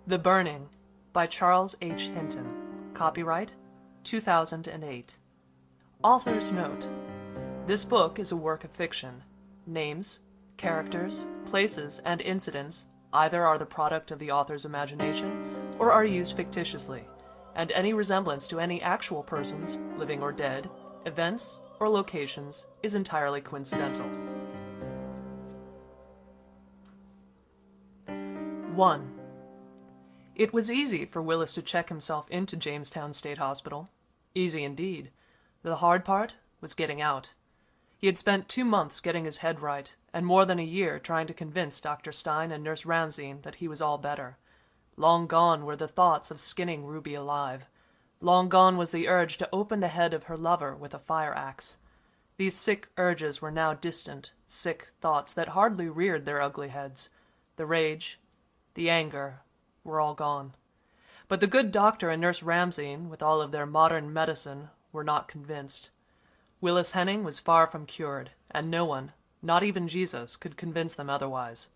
The Burning by Charles H. Hinton. Copyright 2008. Author's note. This book is a work of fiction. Names, characters, places, and incidents either are the product of the author's imagination or are used fictitiously, and any resemblance to any actual persons, living or dead, events, or locations is entirely coincidental. 1. It was easy for Willis to check himself into Jamestown State Hospital. Easy indeed. The hard part was getting out. He had spent 2 months getting his head right, and more than a year trying to convince Dr. Stein and Nurse Ramsay that he was all better. Long gone were the thoughts of skinning Ruby alive. Long gone was the urge to open the head of her lover with a fire-axe. These sick urges were now distant, sick thoughts that hardly reared their ugly heads. The rage, the anger, were all gone. But the good doctor and Nurse Ramsay, with all of their modern medicine, were not convinced. Willis Henning was far from cured, and no one, not even Jesus, could convince them otherwise.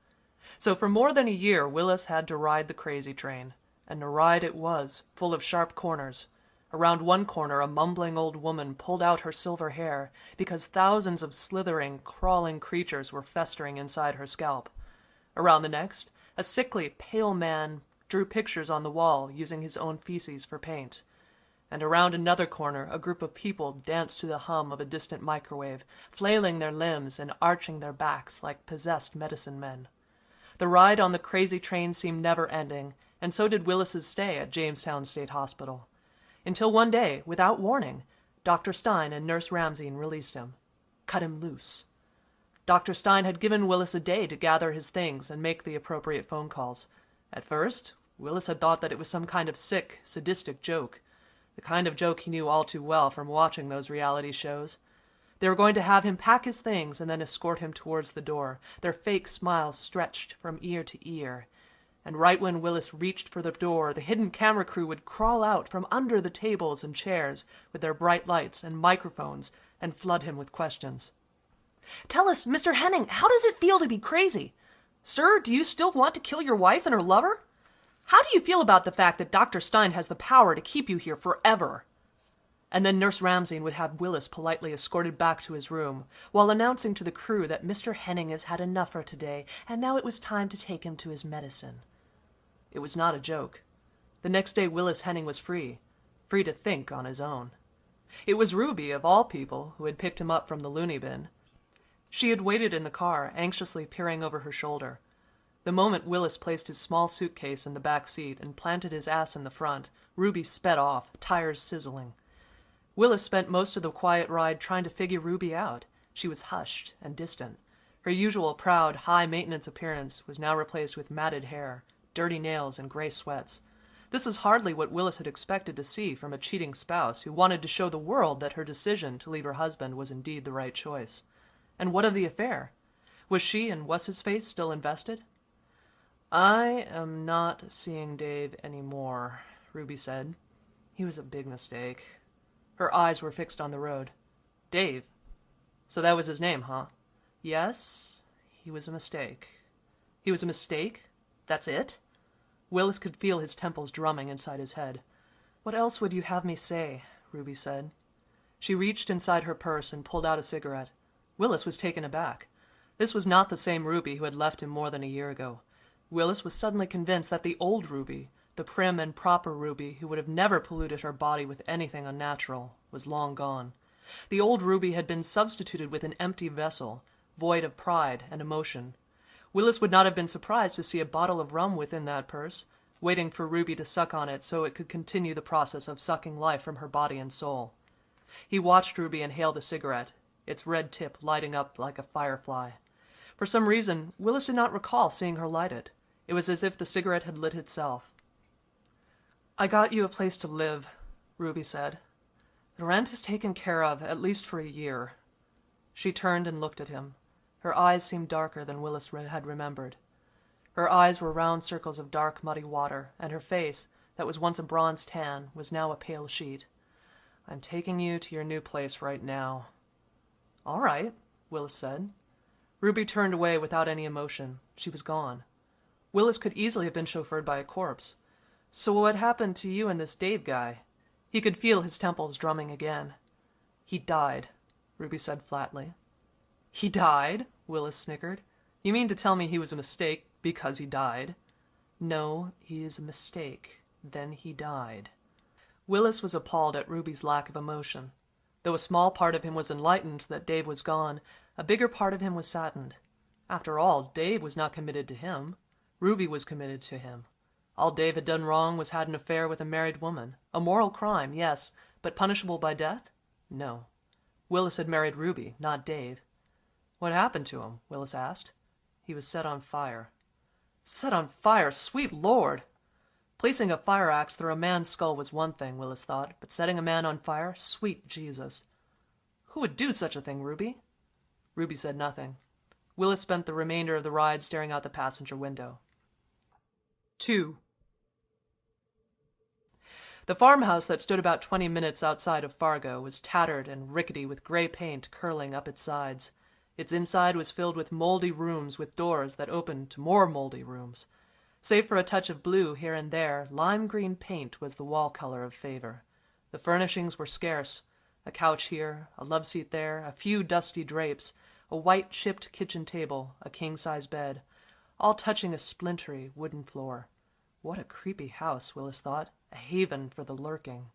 So for more than a year Willis had to ride the crazy train, and a ride it was, full of sharp corners. Around one corner a mumbling old woman pulled out her silver hair because thousands of slithering, crawling creatures were festering inside her scalp. Around the next, a sickly, pale man drew pictures on the wall using his own feces for paint. And around another corner a group of people danced to the hum of a distant microwave, flailing their limbs and arching their backs like possessed medicine men. The ride on the crazy train seemed never-ending, and so did Willis's stay at Jamestown State Hospital. Until one day, without warning, Dr. Stein and Nurse Ramsay released him, cut him loose. Dr. Stein had given Willis a day to gather his things and make the appropriate phone calls. At first, Willis had thought that it was some kind of sick, sadistic joke. The kind of joke he knew all too well from watching those reality shows. They were going to have him pack his things and then escort him towards the door, their fake smiles stretched from ear to ear. And right when Willis reached for the door, the hidden camera crew would crawl out from under the tables and chairs with their bright lights and microphones and flood him with questions. "Tell us, Mr. Henning, how does it feel to be crazy? Sir, do you still want to kill your wife and her lover? How do you feel about the fact that Dr. Stein has the power to keep you here forever?" And then Nurse Ramsay would have Willis politely escorted back to his room, while announcing to the crew that Mr. Henning has had enough for today, and now it was time to take him to his medicine. It was not a joke. The next day Willis Henning was free to think on his own. It was Ruby, of all people, who had picked him up from the loony bin. She had waited in the car, anxiously peering over her shoulder. The moment Willis placed his small suitcase in the back seat and planted his ass in the front, Ruby sped off, tires sizzling. Willis spent most of the quiet ride trying to figure Ruby out. She was hushed and distant. Her usual proud, high-maintenance appearance was now replaced with matted hair, dirty nails, and gray sweats. This was hardly what Willis had expected to see from a cheating spouse who wanted to show the world that her decision to leave her husband was indeed the right choice. And what of the affair? Was she and what's-his-face still invested? "I am not seeing Dave anymore," Ruby said. "He was a big mistake." Her eyes were fixed on the road. "Dave? So that was his name, huh?" "Yes, he was a mistake." "He was a mistake? That's it?" Willis could feel his temples drumming inside his head. "What else would you have me say?" Ruby said. She reached inside her purse and pulled out a cigarette. Willis was taken aback. This was not the same Ruby who had left him more than a year ago. Willis was suddenly convinced that the old Ruby, the prim and proper Ruby who would have never polluted her body with anything unnatural, was long gone. The old Ruby had been substituted with an empty vessel, void of pride and emotion. Willis would not have been surprised to see a bottle of rum within that purse, waiting for Ruby to suck on it so it could continue the process of sucking life from her body and soul. He watched Ruby inhale the cigarette, its red tip lighting up like a firefly. For some reason, Willis did not recall seeing her light it. It was as if the cigarette had lit itself. "I got you a place to live," Ruby said. "The rent is taken care of, at least for a year." She turned and looked at him. Her eyes seemed darker than Willis had remembered. Her eyes were round circles of dark, muddy water, and her face, that was once a bronze tan, was now a pale sheet. "I'm taking you to your new place right now." "All right," Willis said. Ruby turned away without any emotion. She was gone. Willis could easily have been chauffeured by a corpse. So what happened to you and this Dave guy? He could feel his temples drumming again. He died, Ruby said flatly. He died? Willis snickered. You mean to tell me he was a mistake because he died? No, he is a mistake. Then he died. Willis was appalled at Ruby's lack of emotion. Though a small part of him was enlightened that Dave was gone, a bigger part of him was saddened. After all, Dave was not committed to him. Ruby was committed to him. All Dave had done wrong was had an affair with a married woman. A moral crime, yes, but punishable by death? No. Willis had married Ruby, not Dave. What happened to him? Willis asked. He was set on fire. Set on fire? Sweet Lord! Placing a fire axe through a man's skull was one thing, Willis thought, but setting a man on fire? Sweet Jesus. Who would do such a thing, Ruby? Ruby said nothing. Willis spent the remainder of the ride staring out the passenger window. 2. The farmhouse that stood about 20 minutes outside of Fargo was tattered and rickety with gray paint curling up its sides. Its inside was filled with moldy rooms with doors that opened to more moldy rooms. Save for a touch of blue here and there, lime green paint was the wall color of favor. The furnishings were scarce. A couch here, a love seat there, a few dusty drapes, a white chipped kitchen table, a king-size bed, all touching a splintery wooden floor. What a creepy house, Willis thought, a haven for the lurking.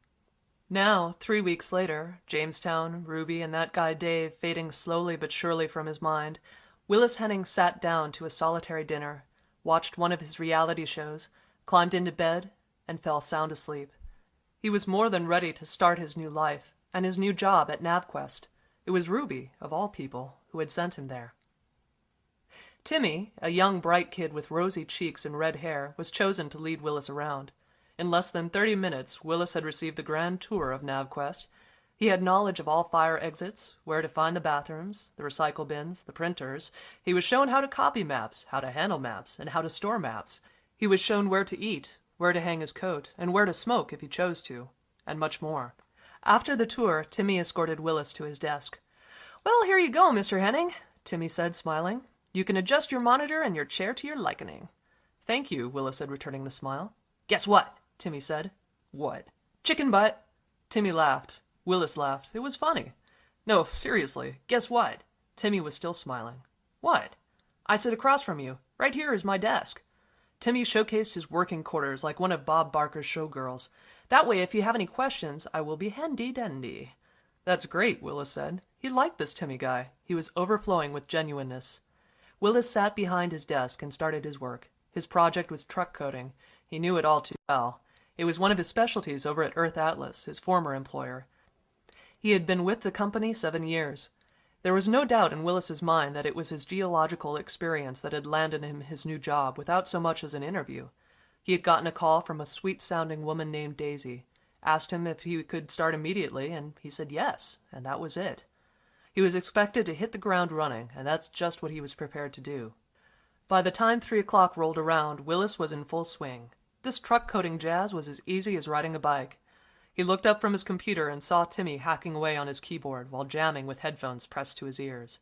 Now, 3 weeks later, Jamestown, Ruby, and that guy Dave fading slowly but surely from his mind, Willis Henning sat down to a solitary dinner, watched one of his reality shows, climbed into bed, and fell sound asleep. He was more than ready to start his new life, and his new job at NavQuest. It was Ruby, of all people, who had sent him there. Timmy, a young bright kid with rosy cheeks and red hair, was chosen to lead Willis around. In less than 30 minutes, Willis had received the grand tour of NavQuest. He had knowledge of all fire exits, where to find the bathrooms, the recycle bins, the printers. He was shown how to copy maps, how to handle maps, and how to store maps. He was shown where to eat, where to hang his coat, and where to smoke if he chose to, and much more. After the tour, Timmy escorted Willis to his desk. "Well, here you go, Mr. Henning," Timmy said, smiling. "You can adjust your monitor and your chair to your likening." "Thank you," Willis said, returning the smile. "Guess what?" Timmy said. "What?" "Chicken butt." Timmy laughed. Willis laughed. It was funny. "No, seriously, guess what?" Timmy was still smiling. "What?" "I sit across from you. Right here is my desk." Timmy showcased his working quarters like one of Bob Barker's showgirls. "That way, if you have any questions, I will be handy-dandy." "That's great," Willis said. He liked this Timmy guy. He was overflowing with genuineness. Willis sat behind his desk and started his work. His project was truck coating. He knew it all too well. It was one of his specialties over at Earth Atlas, his former employer. He had been with the company 7 years. There was no doubt in Willis's mind that it was his geological experience that had landed him his new job without so much as an interview. He had gotten a call from a sweet-sounding woman named Daisy, asked him if he could start immediately, and he said yes, and that was it. He was expected to hit the ground running, and that's just what he was prepared to do. By the time 3 o'clock rolled around, Willis was in full swing. This truck coating jazz was as easy as riding a bike. He looked up from his computer and saw Timmy hacking away on his keyboard while jamming with headphones pressed to his ears.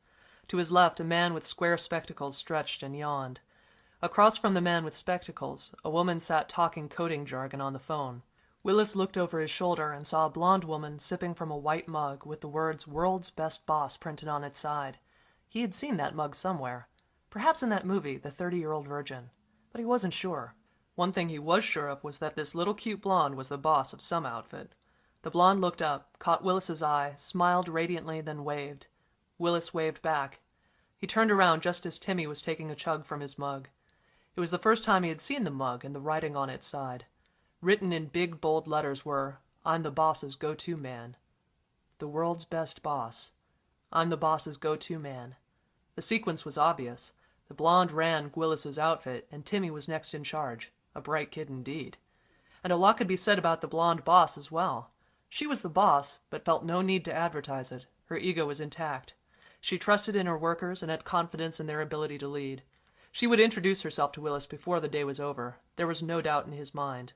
To his left, a man with square spectacles stretched and yawned. Across from the man with spectacles, a woman sat talking coding jargon on the phone. Willis looked over his shoulder and saw a blonde woman sipping from a white mug with the words "World's Best Boss" printed on its side. He had seen that mug somewhere. Perhaps in that movie, The 30-Year-Old Virgin. But he wasn't sure. One thing he was sure of was that this little cute blonde was the boss of some outfit. The blonde looked up, caught Willis's eye, smiled radiantly, then waved. Willis waved back. He turned around just as Timmy was taking a chug from his mug. It was the first time he had seen the mug and the writing on its side. Written in big, bold letters were, "I'm the boss's go-to man." The world's best boss. I'm the boss's go-to man. The sequence was obvious. The blonde ran Willis's outfit, and Timmy was next in charge. A bright kid indeed. And a lot could be said about the blonde boss as well. She was the boss, but felt no need to advertise it. Her ego was intact. She trusted in her workers and had confidence in their ability to lead. She would introduce herself to Willis before the day was over. There was no doubt in his mind.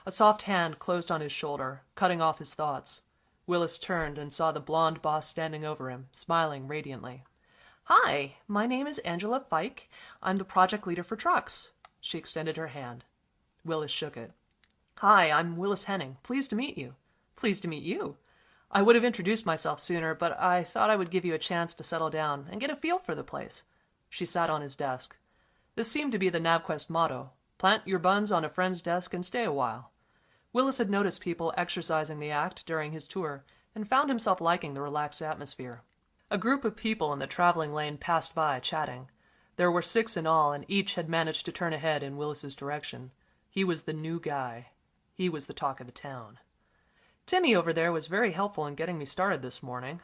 A soft hand closed on his shoulder, cutting off his thoughts. Willis turned and saw the blonde boss standing over him, smiling radiantly. "Hi, my name is Angela Fike. I'm the project leader for trucks. She extended her hand. Willis shook it. "Hi, I'm Willis Henning. Pleased to meet you." "Pleased to meet you. I would have introduced myself sooner, but I thought I would give you a chance to settle down and get a feel for the place." She sat on his desk. This seemed to be the NavQuest motto: plant your buns on a friend's desk and stay a while. Willis had noticed people exercising the act during his tour and found himself liking the relaxed atmosphere. A group of people in the traveling lane passed by, chatting. There were 6 in all, and each had managed to turn ahead in Willis's direction. He was the new guy. He was the talk of the town. "Timmy over there was very helpful in getting me started this morning."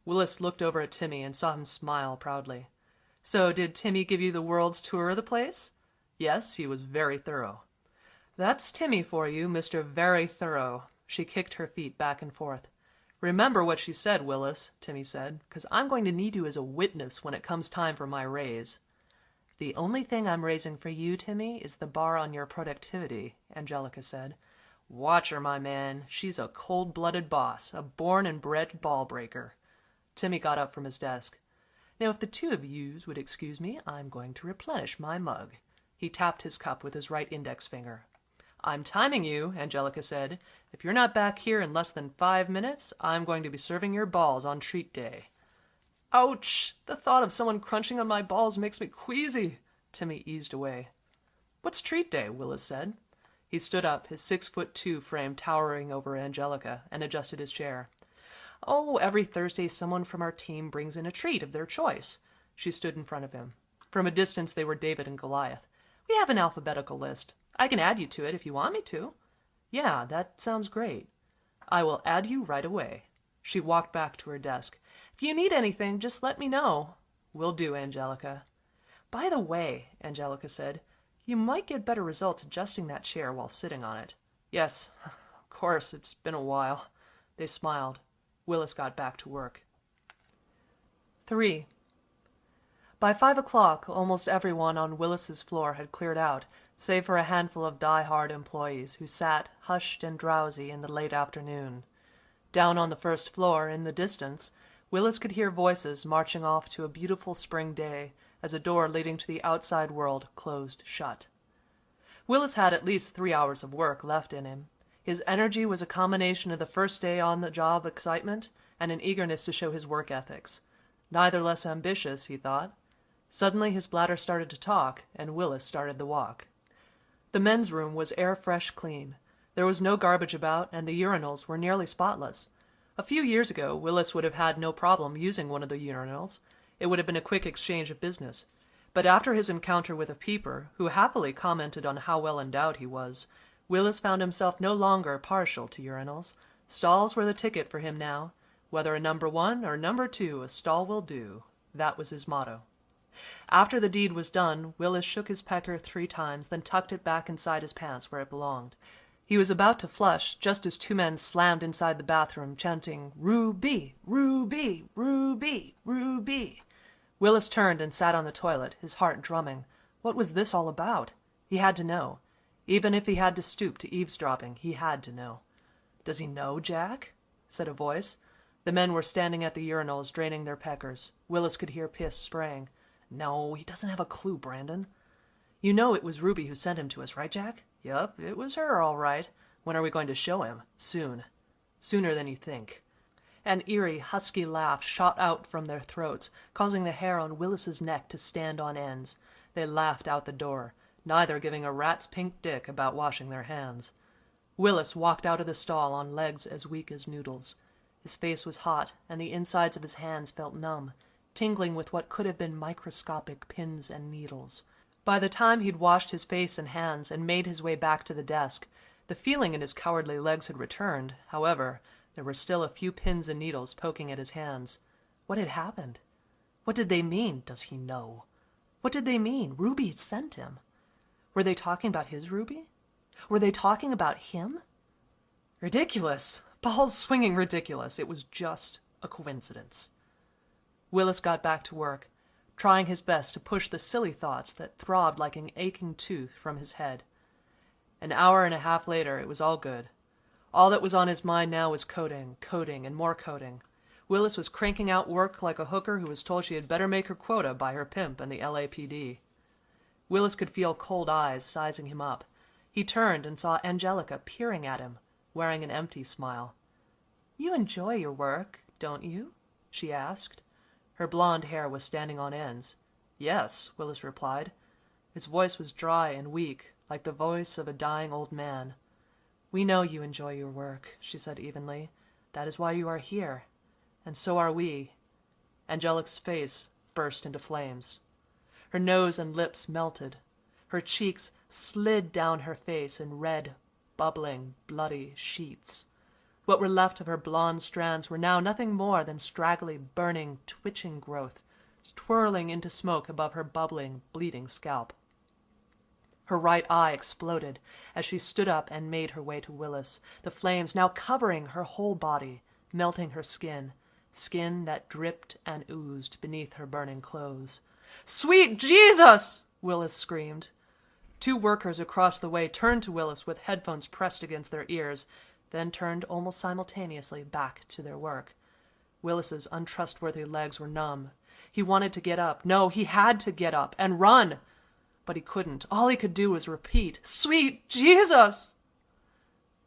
Willis looked over at Timmy and saw him smile proudly. "So did Timmy give you the world's tour of the place?" "Yes, he was very thorough." "That's Timmy for you, Mr. Very Thorough." She kicked her feet back and forth. "Remember what she said, Willis," Timmy said, "because I'm going to need you as a witness when it comes time for my raise." "The only thing I'm raising for you, Timmy, is the bar on your productivity," Angelica said. "Watch her, my man. She's a cold-blooded boss, a born and bred ball-breaker." Timmy got up from his desk. "Now, if the 2 of yous would excuse me, I'm going to replenish my mug." He tapped his cup with his right index finger. "I'm timing you," Angelica said. "If you're not back here in less than 5 minutes, I'm going to be serving your balls on treat day." "Ouch! The thought of someone crunching on my balls makes me queasy." Timmy eased away. "What's treat day?" Willis said. He stood up, his 6'2" frame towering over Angelica, and adjusted his chair. "Oh, every Thursday someone from our team brings in a treat of their choice." She stood in front of him. From a distance they were David and Goliath. "We have an alphabetical list. I can add you to it if you want me to." "Yeah, that sounds great." "I will add you right away." She walked back to her desk. "If you need anything, just let me know." "Will do, Angelica." "By the way," Angelica said, "you might get better results adjusting that chair while sitting on it." "Yes, of course, it's been a while." They smiled. Willis got back to work. 3. By 5 o'clock, almost everyone on Willis's floor had cleared out, save for a handful of die-hard employees who sat, hushed and drowsy, in the late afternoon. Down on the first floor, in the distance, Willis could hear voices marching off to a beautiful spring day as a door leading to the outside world closed shut. Willis had at least 3 hours of work left in him. His energy was a combination of the first day on the job excitement and an eagerness to show his work ethics. Neither less ambitious, he thought. Suddenly his bladder started to talk, and Willis started the walk. The men's room was air-fresh clean. There was no garbage about, and the urinals were nearly spotless. A few years ago, Willis would have had no problem using one of the urinals. It would have been a quick exchange of business. But after his encounter with a peeper, who happily commented on how well endowed he was, Willis found himself no longer partial to urinals. Stalls were the ticket for him now. Whether a number 1 or number 2, a stall will do. That was his motto. After the deed was done, Willis shook his pecker 3 times, then tucked it back inside his pants where it belonged. He was about to flush just as 2 men slammed inside the bathroom, chanting, "Ruby! Ruby! Ruby! Ruby!" Willis turned and sat on the toilet, his heart drumming. What was this all about? He had to know. Even if he had to stoop to eavesdropping, he had to know. "Does he know, Jack?" said a voice. The men were standing at the urinals, draining their peckers. Willis could hear piss spraying. "No, he doesn't have a clue, Brandon." "You know it was Ruby who sent him to us, right, Jack?" "Yup, it was her, all right. When are we going to show him?" "Soon. Sooner than you think." An eerie, husky laugh shot out from their throats, causing the hair on Willis's neck to stand on ends. They laughed out the door, neither giving a rat's pink dick about washing their hands. Willis walked out of the stall on legs as weak as noodles. His face was hot, and the insides of his hands felt numb, tingling with what could have been microscopic pins and needles. By the time he'd washed his face and hands and made his way back to the desk, the feeling in his cowardly legs had returned. However, there were still a few pins and needles poking at his hands. What had happened? What did they mean? Does he know? What did they mean? Ruby had sent him. Were they talking about his Ruby? Were they talking about him? Ridiculous! Balls swinging ridiculous. It was just a coincidence. Willis got back to work, trying his best to push the silly thoughts that throbbed like an aching tooth from his head. An hour and a half later, it was all good. All that was on his mind now was coding, coding, and more coding. Willis was cranking out work like a hooker who was told she had better make her quota by her pimp and the LAPD. Willis could feel cold eyes sizing him up. He turned and saw Angelica peering at him, wearing an empty smile. "You enjoy your work, don't you?" she asked. Her blonde hair was standing on ends. "Yes," Willis replied. His voice was dry and weak, like the voice of a dying old man. "We know you enjoy your work," she said evenly. "That is why you are here. And so are we." Angelica's face burst into flames. Her nose and lips melted. Her cheeks slid down her face in red, bubbling, bloody sheets. What were left of her blonde strands were now nothing more than straggly, burning, twitching growth, twirling into smoke above her bubbling, bleeding scalp. Her right eye exploded as she stood up and made her way to Willis, the flames now covering her whole body, melting her skin that dripped and oozed beneath her burning clothes. "Sweet Jesus!" Willis screamed. Two workers across the way turned to Willis with headphones pressed against their ears, then turned almost simultaneously back to their work. Willis's untrustworthy legs were numb. He wanted to get up. No, he had to get up and run. But he couldn't. All he could do was repeat, "Sweet Jesus!"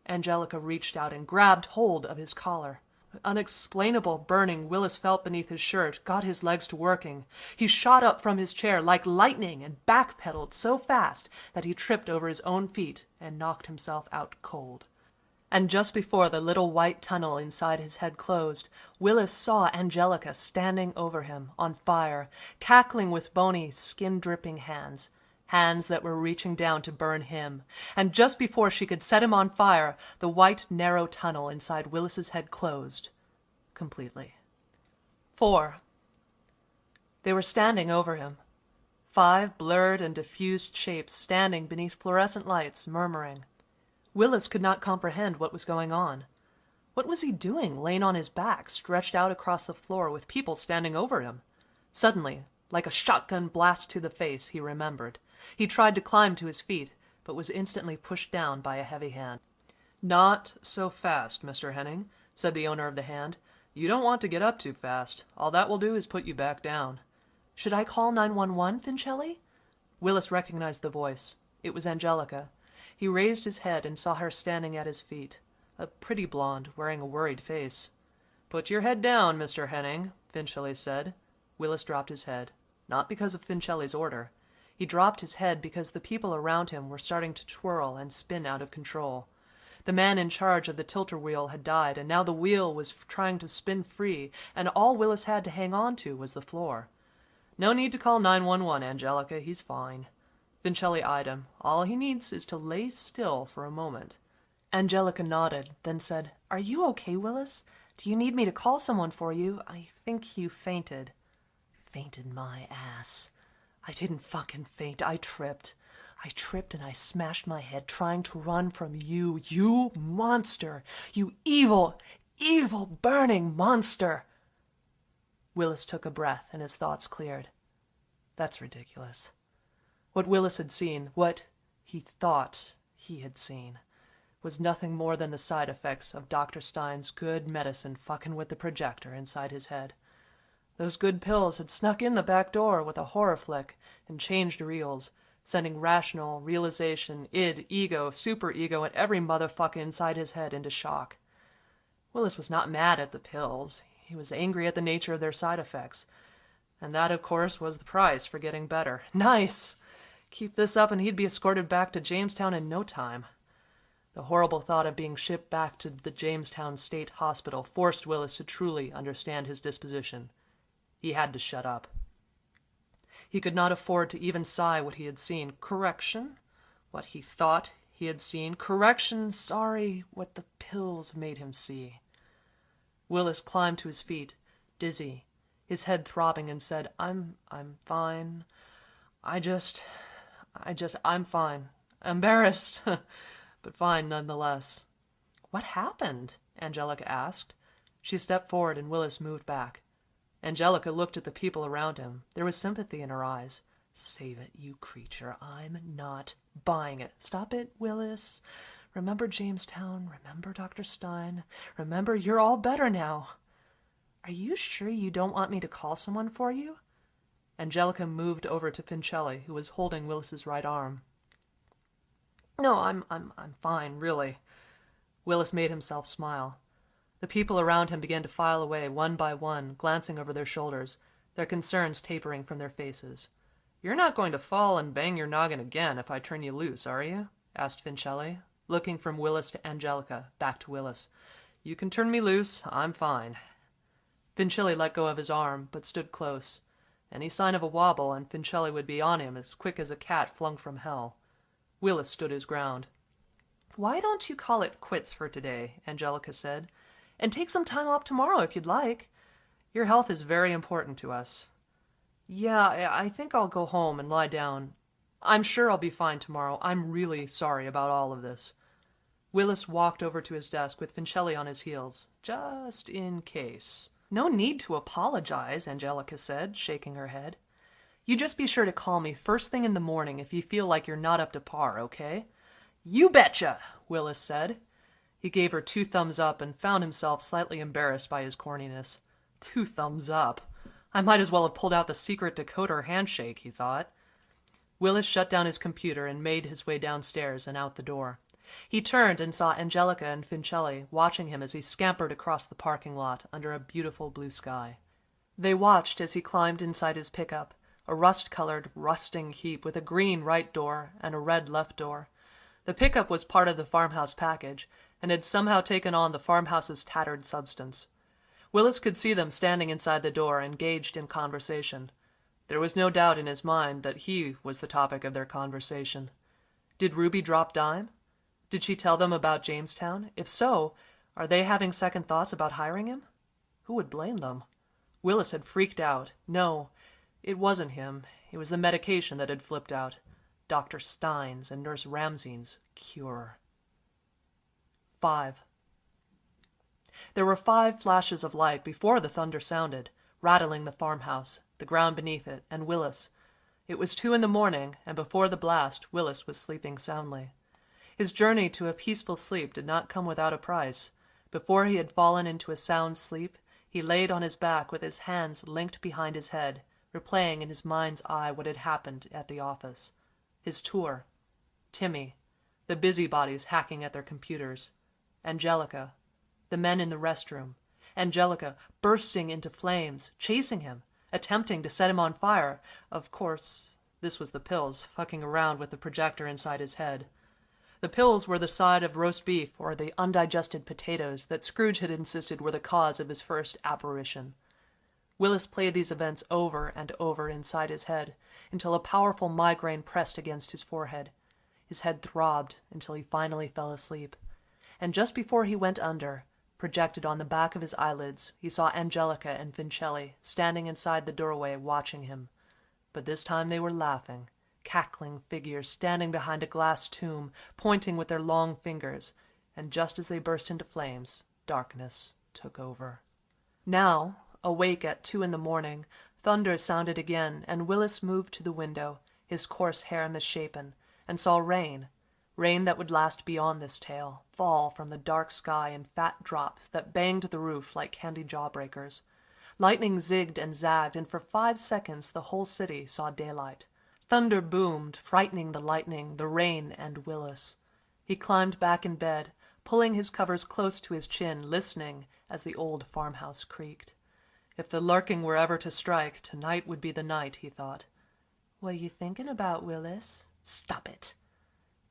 Angelica reached out and grabbed hold of his collar. Unexplainable burning Willis felt beneath his shirt got his legs to working. He shot up from his chair like lightning and backpedaled so fast that he tripped over his own feet and knocked himself out cold. And just before the little white tunnel inside his head closed, Willis saw Angelica standing over him, on fire, cackling with bony, skin-dripping hands that were reaching down to burn him. And just before she could set him on fire, the white, narrow tunnel inside Willis's head closed completely. 4. They were standing over him. 5 blurred and diffused shapes standing beneath fluorescent lights, murmuring. Willis could not comprehend what was going on. What was he doing, laying on his back, stretched out across the floor with people standing over him? Suddenly, like a shotgun blast to the face, he remembered. He tried to climb to his feet, but was instantly pushed down by a heavy hand. "Not so fast, Mr. Henning," said the owner of the hand. "You don't want to get up too fast. All that will do is put you back down." "Should I call 911, Fincelli?" Willis recognized the voice. It was Angelica. He raised his head and saw her standing at his feet, a pretty blonde, wearing a worried face. "Put your head down, Mr. Henning," Fincelli said. Willis dropped his head, not because of Fincelli's order. He dropped his head because the people around him were starting to twirl and spin out of control. The man in charge of the tilter wheel had died, and now the wheel was trying to spin free, and all Willis had to hang on to was the floor. "No need to call 911, Angelica. He's fine." Fincelli eyed him. "All he needs is to lay still for a moment." Angelica nodded, then said, "Are you okay, Willis? Do you need me to call someone for you? I think you fainted." "Fainted my ass. I didn't fucking faint. I tripped and I smashed my head trying to run from you, you monster. You evil, evil, burning monster." Willis took a breath and his thoughts cleared. That's ridiculous. What Willis had seen, what he thought he had seen, was nothing more than the side effects of Dr. Stein's good medicine fucking with the projector inside his head. Those good pills had snuck in the back door with a horror flick and changed reels, sending rational, realization, id, ego, superego, and every motherfucker inside his head into shock. Willis was not mad at the pills. He was angry at the nature of their side effects. And that, of course, was the price for getting better. Nice! Keep this up and he'd be escorted back to Jamestown in no time. The horrible thought of being shipped back to the Jamestown State Hospital forced Willis to truly understand his disposition. He had to shut up. He could not afford to even sigh what he had seen. Correction, what he thought he had seen. Correction, sorry, what the pills made him see. Willis climbed to his feet, dizzy, his head throbbing, and said, I'm fine. I'm fine. Embarrassed, but fine nonetheless." "What happened?" Angelica asked. She stepped forward and Willis moved back. Angelica looked at the people around him. There was sympathy in her eyes. "Save it, you creature. I'm not buying it." "Stop it, Willis. Remember Jamestown. Remember Dr. Stein. Remember you're all better now." "Are you sure you don't want me to call someone for you?" Angelica moved over to Pincelli, who was holding Willis's right arm. "No, I'm fine, really." Willis made himself smile. The people around him began to file away one by one, glancing over their shoulders, their concerns tapering from their faces. "You're not going to fall and bang your noggin again if I turn you loose, are you?" asked Pincelli, looking from Willis to Angelica, back to Willis. "You can turn me loose. I'm fine." Pincelli let go of his arm, but stood close. Any sign of a wobble, and Pincelli would be on him as quick as a cat flung from hell. Willis stood his ground. "Why don't you call it quits for today?" Angelica said. "And take some time off tomorrow if you'd like. Your health is very important to us." "Yeah, I think I'll go home and lie down. I'm sure I'll be fine tomorrow. I'm really sorry about all of this." Willis walked over to his desk with Pincelli on his heels, just in case. "No need to apologize," Angelica said, shaking her head. "You just be sure to call me first thing in the morning if you feel like you're not up to par, okay?" "You betcha," Willis said. He gave her 2 thumbs up and found himself slightly embarrassed by his corniness. 2 thumbs up. I might as well have pulled out the secret decoder handshake, he thought. Willis shut down his computer and made his way downstairs and out the door. He turned and saw Angelica and Pincelli watching him as he scampered across the parking lot under a beautiful blue sky. They watched as he climbed inside his pickup, a rust-colored, rusting heap with a green right door and a red left door. The pickup was part of the farmhouse package and had somehow taken on the farmhouse's tattered substance. Willis could see them standing inside the door, engaged in conversation. There was no doubt in his mind that he was the topic of their conversation. Did Ruby drop dime? Did she tell them about Jamestown? If so, are they having second thoughts about hiring him? Who would blame them? Willis had freaked out. No, it wasn't him. It was the medication that had flipped out. Dr. Stein's and Nurse Ramsey's cure. 5. There were 5 flashes of light before the thunder sounded, rattling the farmhouse, the ground beneath it, and Willis. It was 2 a.m, and before the blast, Willis was sleeping soundly. His journey to a peaceful sleep did not come without a price. Before he had fallen into a sound sleep, he laid on his back with his hands linked behind his head, replaying in his mind's eye what had happened at the office. His tour. Timmy. The busybodies hacking at their computers. Angelica. The men in the restroom. Angelica bursting into flames, chasing him, attempting to set him on fire. Of course, this was the pills, fucking around with the projector inside his head. The pills were the side of roast beef or the undigested potatoes that Scrooge had insisted were the cause of his first apparition. Willis played these events over and over inside his head until a powerful migraine pressed against his forehead. His head throbbed until he finally fell asleep. And just before he went under, projected on the back of his eyelids, he saw Angelica and Pincelli standing inside the doorway watching him. But this time they were laughing. Cackling figures standing behind a glass tomb, pointing with their long fingers, and just as they burst into flames, darkness took over. Now, awake at 2 a.m, thunder sounded again, and Willis moved to the window, his coarse hair misshapen, and saw rain that would last beyond this tale, fall from the dark sky in fat drops that banged the roof like candy jawbreakers. Lightning zigged and zagged, and for 5 seconds the whole city saw daylight. Thunder boomed, frightening the lightning, the rain, and Willis. He climbed back in bed, pulling his covers close to his chin, listening as the old farmhouse creaked. If the lurking were ever to strike, tonight would be the night, he thought. "What are you thinking about, Willis?" "Stop it."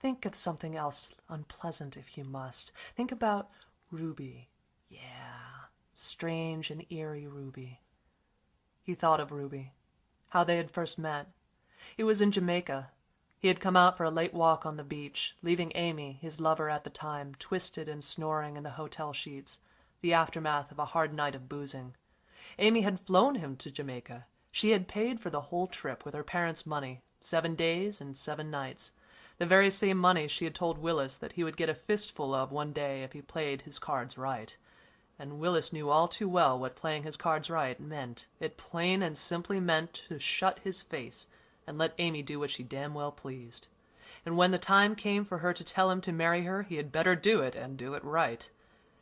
"Think of something else unpleasant if you must. Think about Ruby. Yeah, strange and eerie Ruby." He thought of Ruby, how they had first met. It was in Jamaica. He had come out for a late walk on the beach, leaving Amy, his lover at the time, twisted and snoring in the hotel sheets, the aftermath of a hard night of boozing. Amy had flown him to Jamaica. She had paid for the whole trip with her parents' money, 7 days and 7 nights, the very same money she had told Willis that he would get a fistful of one day if he played his cards right. And Willis knew all too well what playing his cards right meant. It plain and simply meant to shut his face and let Amy do what she damn well pleased. And when the time came for her to tell him to marry her, he had better do it, and do it right.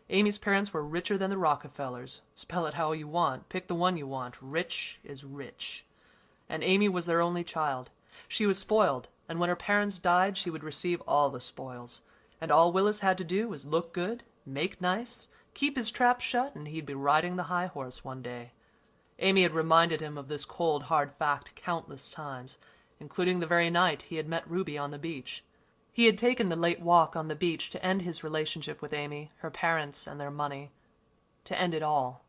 Amy's parents were richer than the Rockefellers. Spell it how you want. Pick the one you want. Rich is rich. and Amy was their only child. She was spoiled, and when her parents died, she would receive all the spoils. And all Willis had to do was look good, make nice, keep his trap shut, and he'd be riding the high horse one day. Amy had reminded him of this cold, hard fact countless times, including the very night he had met Ruby on the beach. He had taken the late walk on the beach to end his relationship with Amy, her parents, and their money. To end it all.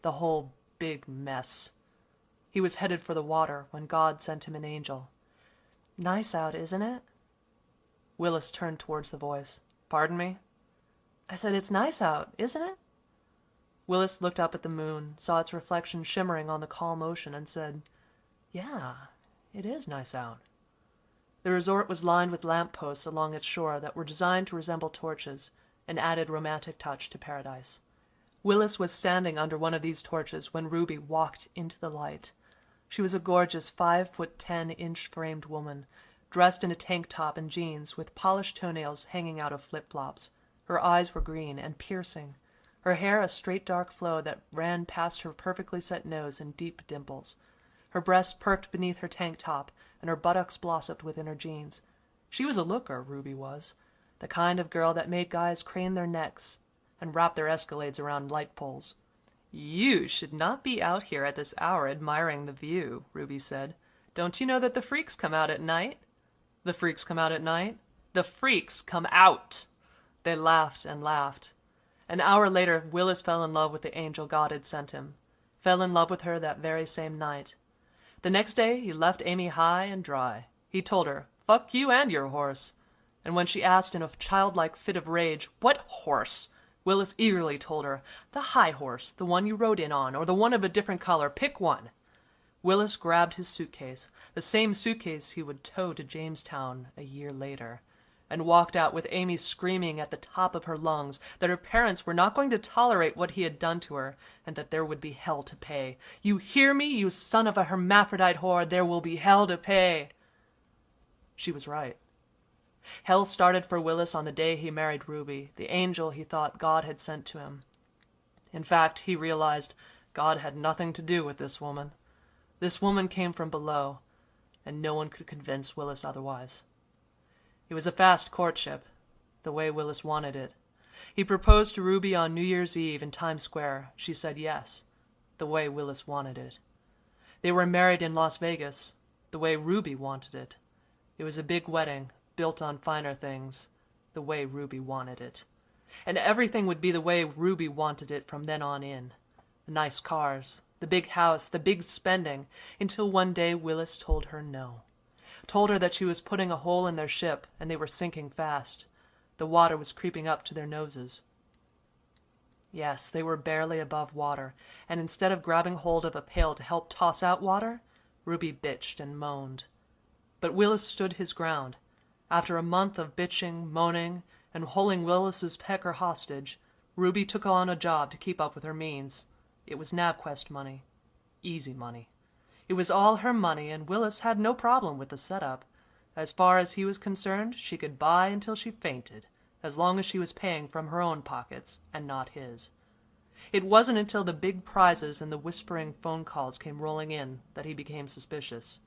The whole big mess. He was headed for the water when God sent him an angel. "Nice out, isn't it?" Willis turned towards the voice. "Pardon me?" "I said it's nice out, isn't it?" Willis looked up at the moon, saw its reflection shimmering on the calm ocean, and said, "Yeah, it is nice out." The resort was lined with lamp-posts along its shore that were designed to resemble torches, an added romantic touch to paradise. Willis was standing under one of these torches when Ruby walked into the light. She was a gorgeous 5'10" framed woman, dressed in a tank top and jeans with polished toenails hanging out of flip-flops. Her eyes were green and piercing, her hair a straight dark flow that ran past her perfectly set nose in deep dimples. Her breasts perked beneath her tank top, and her buttocks blossomed within her jeans. She was a looker, Ruby was, the kind of girl that made guys crane their necks and wrap their escalades around light poles. "You should not be out here at this hour admiring the view," Ruby said. "Don't you know that the freaks come out at night?" "The freaks come out at night?" "The freaks come out!" They laughed and laughed. An hour later, Willis fell in love with the angel God had sent him. Fell in love with her that very same night. The next day, he left Amy high and dry. He told her, "Fuck you and your horse." And when she asked in a childlike fit of rage, "What horse?" Willis eagerly told her, "The high horse, the one you rode in on, or the one of a different color. Pick one." Willis grabbed his suitcase, the same suitcase he would tow to Jamestown a year later, and walked out with Amy screaming at the top of her lungs that her parents were not going to tolerate what he had done to her, and that there would be hell to pay. "You hear me, you son of a hermaphrodite whore? There will be hell to pay." She was right. Hell started for Willis on the day he married Ruby, the angel he thought God had sent to him. In fact, he realized God had nothing to do with this woman. This woman came from below, and no one could convince Willis otherwise. It was a fast courtship, the way Willis wanted it. He proposed to Ruby on New Year's Eve in Times Square. She said yes, the way Willis wanted it. They were married in Las Vegas, the way Ruby wanted it. It was a big wedding, built on finer things, the way Ruby wanted it. And everything would be the way Ruby wanted it from then on in. The nice cars, the big house, the big spending, until one day Willis told her no. Told her that she was putting a hole in their ship and they were sinking fast. The water was creeping up to their noses. Yes, they were barely above water, and instead of grabbing hold of a pail to help toss out water, Ruby bitched and moaned. But Willis stood his ground. After a month of bitching, moaning, and holding Willis's pecker hostage, Ruby took on a job to keep up with her means. It was NavQuest money. Easy money. It was all her money, and Willis had no problem with the setup. As far as he was concerned, she could buy until she fainted, as long as she was paying from her own pockets and not his. It wasn't until the big prizes and the whispering phone calls came rolling in that he became suspicious.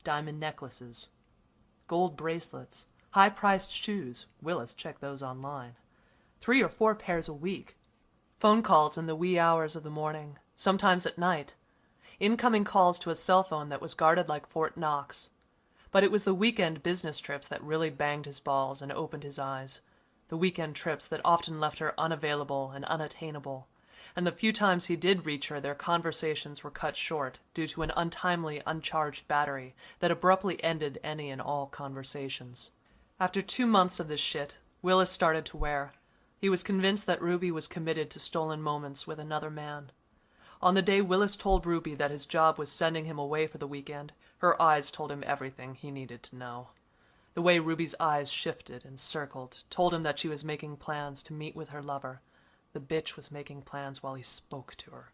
Diamond necklaces, gold bracelets, high-priced shoes. Willis checked those online. 3 or 4 pairs a week. Phone calls in the wee hours of the morning, sometimes at night. Incoming calls to a cell phone that was guarded like Fort Knox. But it was the weekend business trips that really banged his balls and opened his eyes. The weekend trips that often left her unavailable and unattainable. And the few times he did reach her, their conversations were cut short due to an untimely, uncharged battery that abruptly ended any and all conversations. After 2 months of this shit, Willis started to wear. He was convinced that Ruby was committed to stolen moments with another man. On the day Willis told Ruby that his job was sending him away for the weekend, her eyes told him everything he needed to know. The way Ruby's eyes shifted and circled told him that she was making plans to meet with her lover. The bitch was making plans while he spoke to her.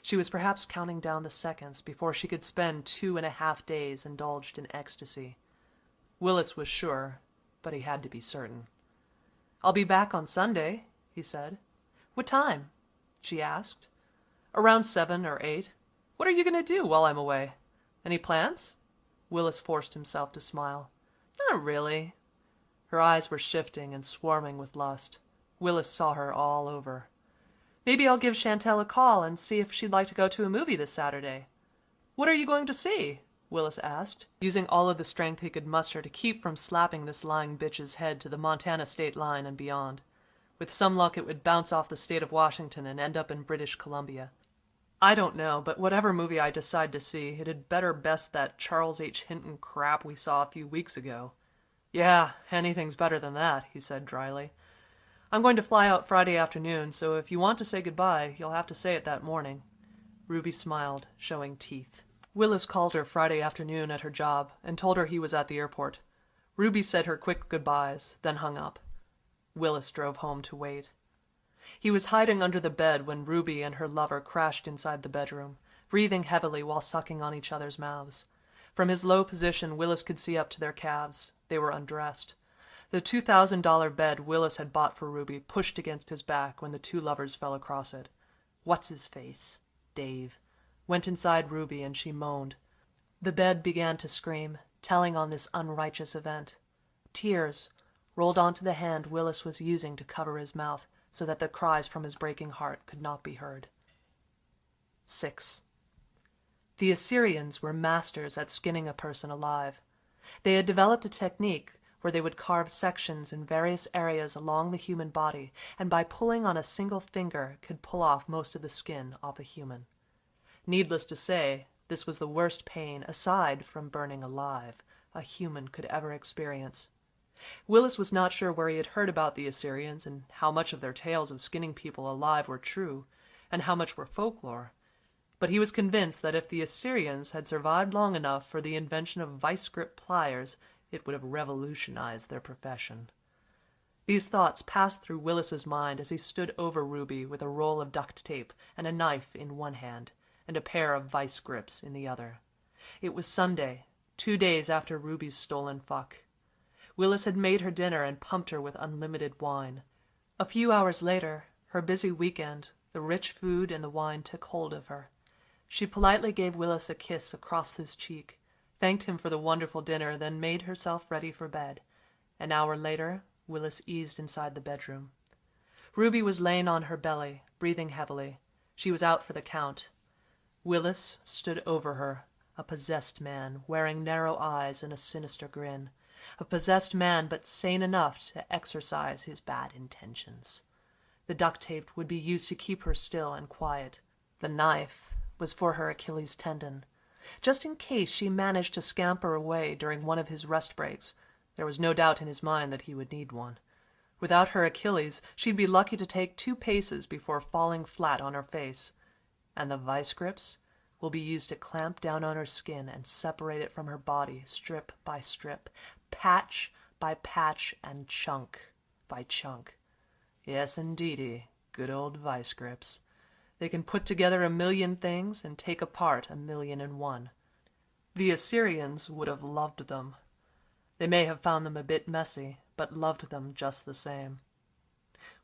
She was perhaps counting down the seconds before she could spend 2.5 days indulged in ecstasy. Willis was sure, but he had to be certain. "I'll be back on Sunday," he said. "What time?" she asked. "Around 7 or 8. What are you going to do while I'm away?" Any plans? Willis forced himself to smile. Not really. Her eyes were shifting and swarming with lust. Willis saw her all over. Maybe I'll give Chantel a call and see if she'd like to go to a movie this Saturday. What are you going to see? Willis asked, using all of the strength he could muster to keep from slapping this lying bitch's head to the Montana state line and beyond. With some luck, it would bounce off the state of Washington and end up in British Columbia. I don't know, but whatever movie I decide to see, it'd better best that Charles H. Hinton crap we saw a few weeks ago. Yeah, anything's better than that, he said dryly. I'm going to fly out Friday afternoon, so if you want to say goodbye, you'll have to say it that morning. Ruby smiled, showing teeth. Willis called her Friday afternoon at her job and told her he was at the airport. Ruby said her quick goodbyes, then hung up. Willis drove home to wait. He was hiding under the bed when Ruby and her lover crashed inside the bedroom, breathing heavily while sucking on each other's mouths. From his low position, Willis could see up to their calves. They were undressed. The $2,000 bed Willis had bought for Ruby pushed against his back when the two lovers fell across it. What's-his-face? Dave. Went inside Ruby and she moaned. The bed began to scream, telling on this unrighteous event. Tears rolled onto the hand Willis was using to cover his mouth so that the cries from his breaking heart could not be heard. 6. The Assyrians were masters at skinning a person alive. They had developed a technique where they would carve sections in various areas along the human body, and by pulling on a single finger could pull off most of the skin off a human. Needless to say, this was the worst pain, aside from burning alive, a human could ever experience. Willis was not sure where he had heard about the Assyrians and how much of their tales of skinning people alive were true, and how much were folklore. But he was convinced that if the Assyrians had survived long enough for the invention of vice-grip pliers, it would have revolutionized their profession. These thoughts passed through Willis's mind as he stood over Ruby with a roll of duct tape and a knife in one hand, and a pair of vice grips in the other. It was Sunday, 2 days after Ruby's stolen fuck. Willis had made her dinner and pumped her with unlimited wine. A few hours later, her busy weekend, the rich food and the wine took hold of her. She politely gave Willis a kiss across his cheek, thanked him for the wonderful dinner, then made herself ready for bed. An hour later, Willis eased inside the bedroom. Ruby was laying on her belly, breathing heavily. She was out for the count. Willis stood over her, a possessed man, wearing narrow eyes and a sinister grin. A possessed man, but sane enough to exercise his bad intentions. The duct tape would be used to keep her still and quiet. The knife was for her Achilles tendon. Just in case she managed to scamper away during one of his rest breaks, there was no doubt in his mind that he would need one. Without her Achilles, she'd be lucky to take 2 paces before falling flat on her face. And the vice grips will be used to clamp down on her skin and separate it from her body, strip by strip, patch by patch, and chunk by chunk. Yes, indeedy, good old vice grips. They can put together 1,000,000 things and take apart 1,000,001. The Assyrians would have loved them. They may have found them a bit messy, but loved them just the same.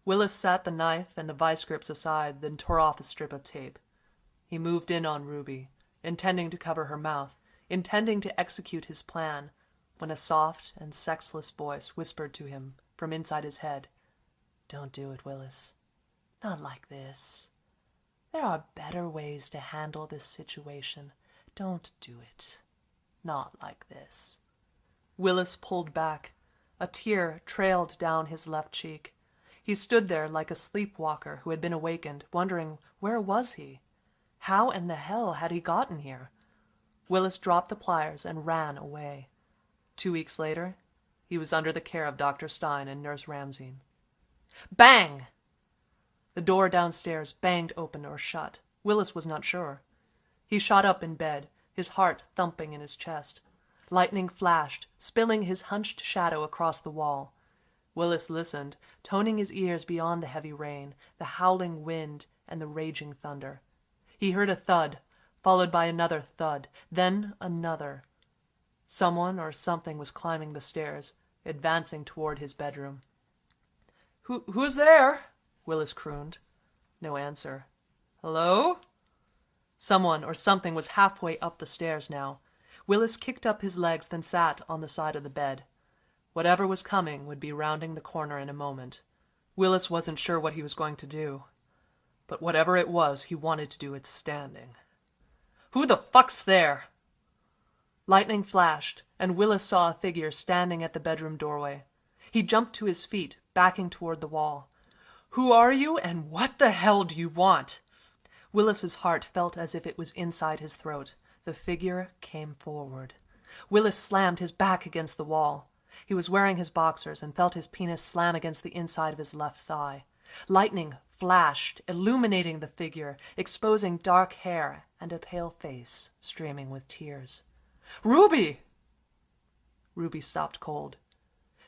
Willis sat the knife and the vice grips aside, then tore off a strip of tape. He moved in on Ruby, intending to cover her mouth, intending to execute his plan, when a soft and sexless voice whispered to him from inside his head, "Don't do it, Willis. Not like this. There are better ways to handle this situation. Don't do it. Not like this." Willis pulled back. A tear trailed down his left cheek. He stood there like a sleepwalker who had been awakened, wondering where was he? How in the hell had he gotten here? Willis dropped the pliers and ran away. 2 weeks later, he was under the care of Dr. Stein and Nurse Ramsey. Bang! The door downstairs banged open or shut. Willis was not sure. He shot up in bed, his heart thumping in his chest. Lightning flashed, spilling his hunched shadow across the wall. Willis listened, toning his ears beyond the heavy rain, the howling wind, and the raging thunder. He heard a thud, followed by another thud, then another. Someone or something was climbing the stairs, advancing toward his bedroom. Who's there?" Willis crooned. No answer. "Hello?" Someone or something was halfway up the stairs now. Willis kicked up his legs, then sat on the side of the bed. Whatever was coming would be rounding the corner in a moment. Willis wasn't sure what he was going to do. But whatever it was, he wanted to do it standing. "Who the fuck's there?" Lightning flashed, and Willis saw a figure standing at the bedroom doorway. He jumped to his feet, backing toward the wall. "Who are you, and what the hell do you want?" Willis's heart felt as if it was inside his throat. The figure came forward. Willis slammed his back against the wall. He was wearing his boxers and felt his penis slam against the inside of his left thigh. Lightning flashed, illuminating the figure, exposing dark hair and a pale face streaming with tears. "Ruby!" Ruby stopped cold.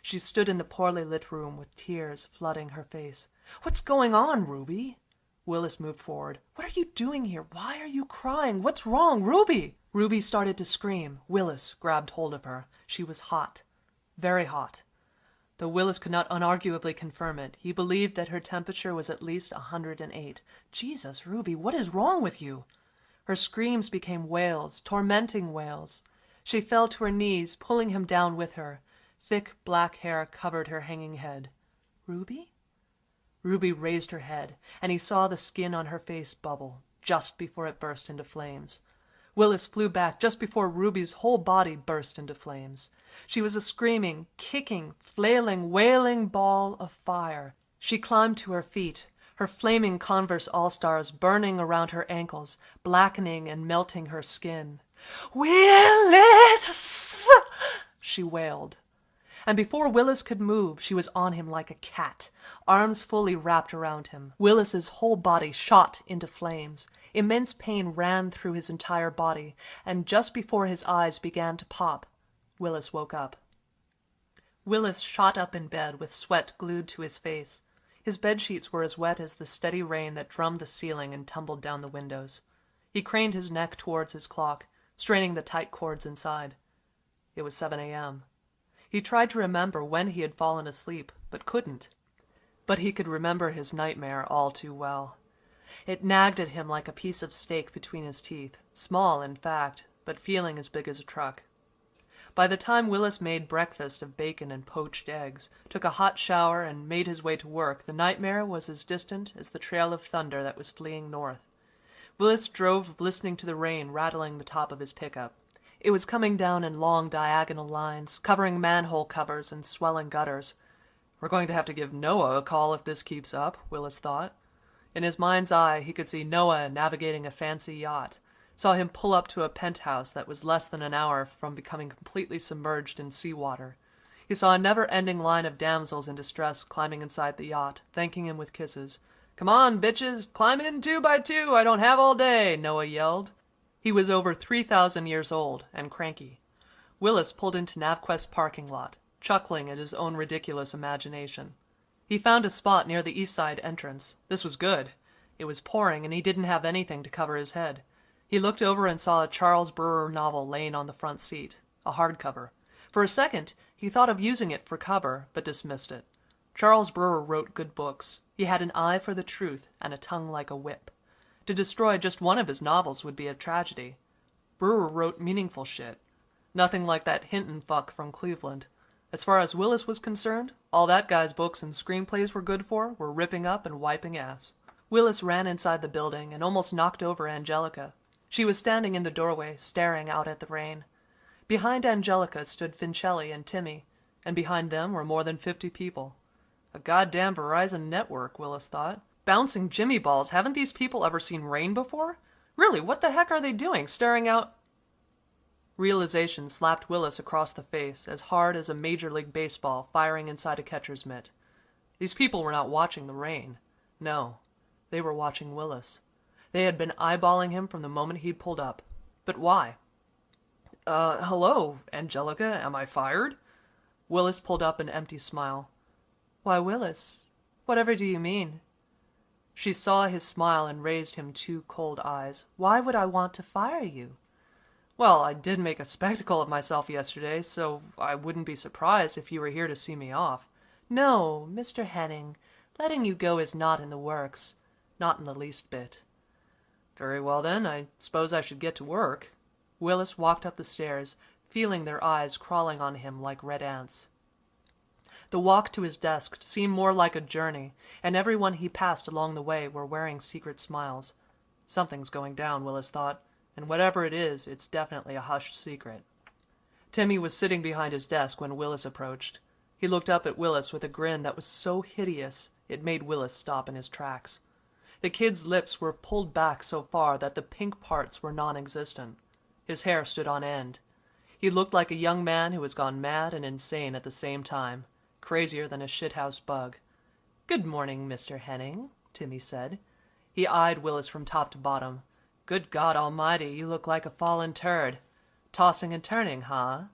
She stood in the poorly lit room with tears flooding her face. "What's going on, Ruby?" Willis moved forward. "What are you doing here? Why are you crying? What's wrong, Ruby?" Ruby started to scream. Willis grabbed hold of her. She was hot. Very hot. Though Willis could not unarguably confirm it, he believed that her temperature was at least 108. "Jesus, Ruby, what is wrong with you?" Her screams became wails, tormenting wails. She fell to her knees, pulling him down with her. Thick black hair covered her hanging head. "Ruby?" Ruby raised her head, and he saw the skin on her face bubble, just before it burst into flames. Willis flew back just before Ruby's whole body burst into flames. She was a screaming, kicking, flailing, wailing ball of fire. She climbed to her feet, her flaming Converse All-Stars burning around her ankles, blackening and melting her skin. "Willis!" she wailed. And before Willis could move, she was on him like a cat, arms fully wrapped around him. Willis's whole body shot into flames. Immense pain ran through his entire body, and just before his eyes began to pop, Willis woke up. Willis shot up in bed with sweat glued to his face. His bedsheets were as wet as the steady rain that drummed the ceiling and tumbled down the windows. He craned his neck towards his clock, straining the tight cords inside. It was 7 a.m. He tried to remember when he had fallen asleep, but couldn't. But he could remember his nightmare all too well. It nagged at him like a piece of steak between his teeth, small, in fact, but feeling as big as a truck. By the time Willis made breakfast of bacon and poached eggs, took a hot shower, and made his way to work, the nightmare was as distant as the trail of thunder that was fleeing north. Willis drove listening to the rain rattling the top of his pickup. It was coming down in long diagonal lines, covering manhole covers and swelling gutters. "We're going to have to give Noah a call if this keeps up," Willis thought. In his mind's eye, he could see Noah navigating a fancy yacht, saw him pull up to a penthouse that was less than an hour from becoming completely submerged in seawater. He saw a never-ending line of damsels in distress climbing inside the yacht, thanking him with kisses. "Come on, bitches, climb in 2 by 2, I don't have all day," Noah yelled. He was over 3,000 years old and cranky. Willis pulled into NavQuest parking lot, chuckling at his own ridiculous imagination. He found a spot near the east side entrance. This was good. It was pouring, and he didn't have anything to cover his head. He looked over and saw a Charles Brewer novel laying on the front seat, a hardcover. For a second, he thought of using it for cover, but dismissed it. Charles Brewer wrote good books. He had an eye for the truth and a tongue like a whip. To destroy just one of his novels would be a tragedy. Brewer wrote meaningful shit. Nothing like that Hinton fuck from Cleveland. As far as Willis was concerned, all that guy's books and screenplays were good for were ripping up and wiping ass. Willis ran inside the building and almost knocked over Angelica. She was standing in the doorway, staring out at the rain. Behind Angelica stood Fincelli and Timmy, and behind them were more than 50 people. A goddamn Verizon network, Willis thought. Bouncing Jimmy balls, haven't these people ever seen rain before? Really, what the heck are they doing, staring out? Realization slapped Willis across the face, as hard as a Major League Baseball firing inside a catcher's mitt. These people were not watching the rain. No, they were watching Willis. They had been eyeballing him from the moment he'd pulled up. But why? Hello, Angelica, am I fired?" Willis pulled up an empty smile. "Why, Willis, whatever do you mean?" She saw his smile and raised him 2 cold eyes. "Why would I want to fire you?" "Well, I did make a spectacle of myself yesterday, so I wouldn't be surprised if you were here to see me off." "No, Mr. Henning, letting you go is not in the works. Not in the least bit." "Very well then, I suppose I should get to work." Willis walked up the stairs, feeling their eyes crawling on him like red ants. The walk to his desk seemed more like a journey, and everyone he passed along the way were wearing secret smiles. Something's going down, Willis thought, and whatever it is, it's definitely a hushed secret. Timmy was sitting behind his desk when Willis approached. He looked up at Willis with a grin that was so hideous it made Willis stop in his tracks. The kid's lips were pulled back so far that the pink parts were non-existent. His hair stood on end. He looked like a young man who has gone mad and insane at the same time, crazier than a shithouse bug. "Good morning, Mr. Henning," Timmy said. He eyed Willis from top to bottom. "Good God Almighty, you look like a fallen turd. Tossing and turning, huh?"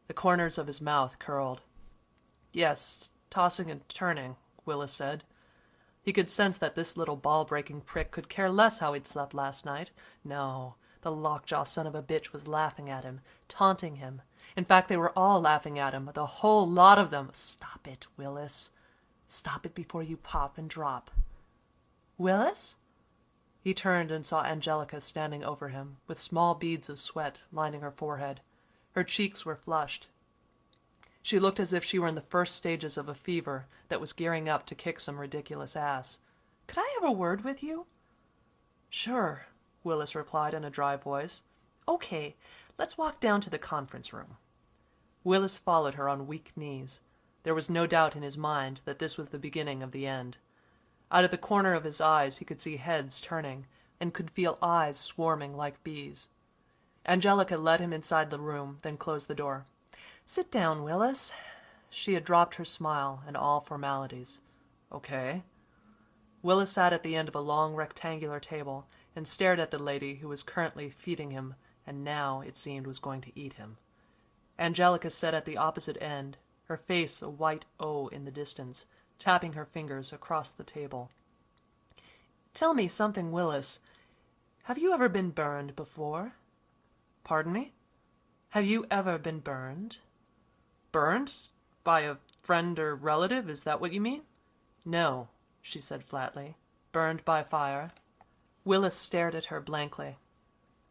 The corners of his mouth curled. "Yes, tossing and turning," Willis said. He could sense that this little ball-breaking prick could care less how he'd slept last night. No, the lockjaw son of a bitch was laughing at him, taunting him. In fact, they were all laughing at him, the whole lot of them. "Stop it, Willis. Stop it before you pop and drop." "Willis?" He turned and saw Angelica standing over him, with small beads of sweat lining her forehead. Her cheeks were flushed. She looked as if she were in the first stages of a fever that was gearing up to kick some ridiculous ass. "Could I have a word with you?" "Sure," Willis replied in a dry voice. "Okay, let's walk down to the conference room." Willis followed her on weak knees. There was no doubt in his mind that this was the beginning of the end. Out of the corner of his eyes he could see heads turning, and could feel eyes swarming like bees. Angelica led him inside the room, then closed the door. "Sit down, Willis." She had dropped her smile and all formalities. "Okay." Willis sat at the end of a long rectangular table and stared at the lady who was currently feeding him and now, it seemed, was going to eat him. Angelica sat at the opposite end, her face a white O in the distance, tapping her fingers across the table. "Tell me something, Willis. Have you ever been burned before?" "Pardon me?" "Have you ever been burned?" "Burned? By a friend or relative? Is that what you mean?" "No," she said flatly. "Burned by fire." Willis stared at her blankly.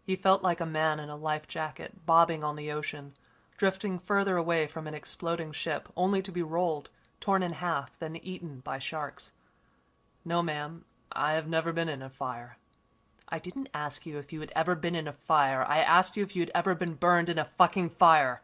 He felt like a man in a life jacket, bobbing on the ocean, drifting further away from an exploding ship, only to be rolled, torn in half, then eaten by sharks. "No, ma'am, I have never been in a fire." "I didn't ask you if you had ever been in a fire. I asked you if you had ever been burned in a fucking fire."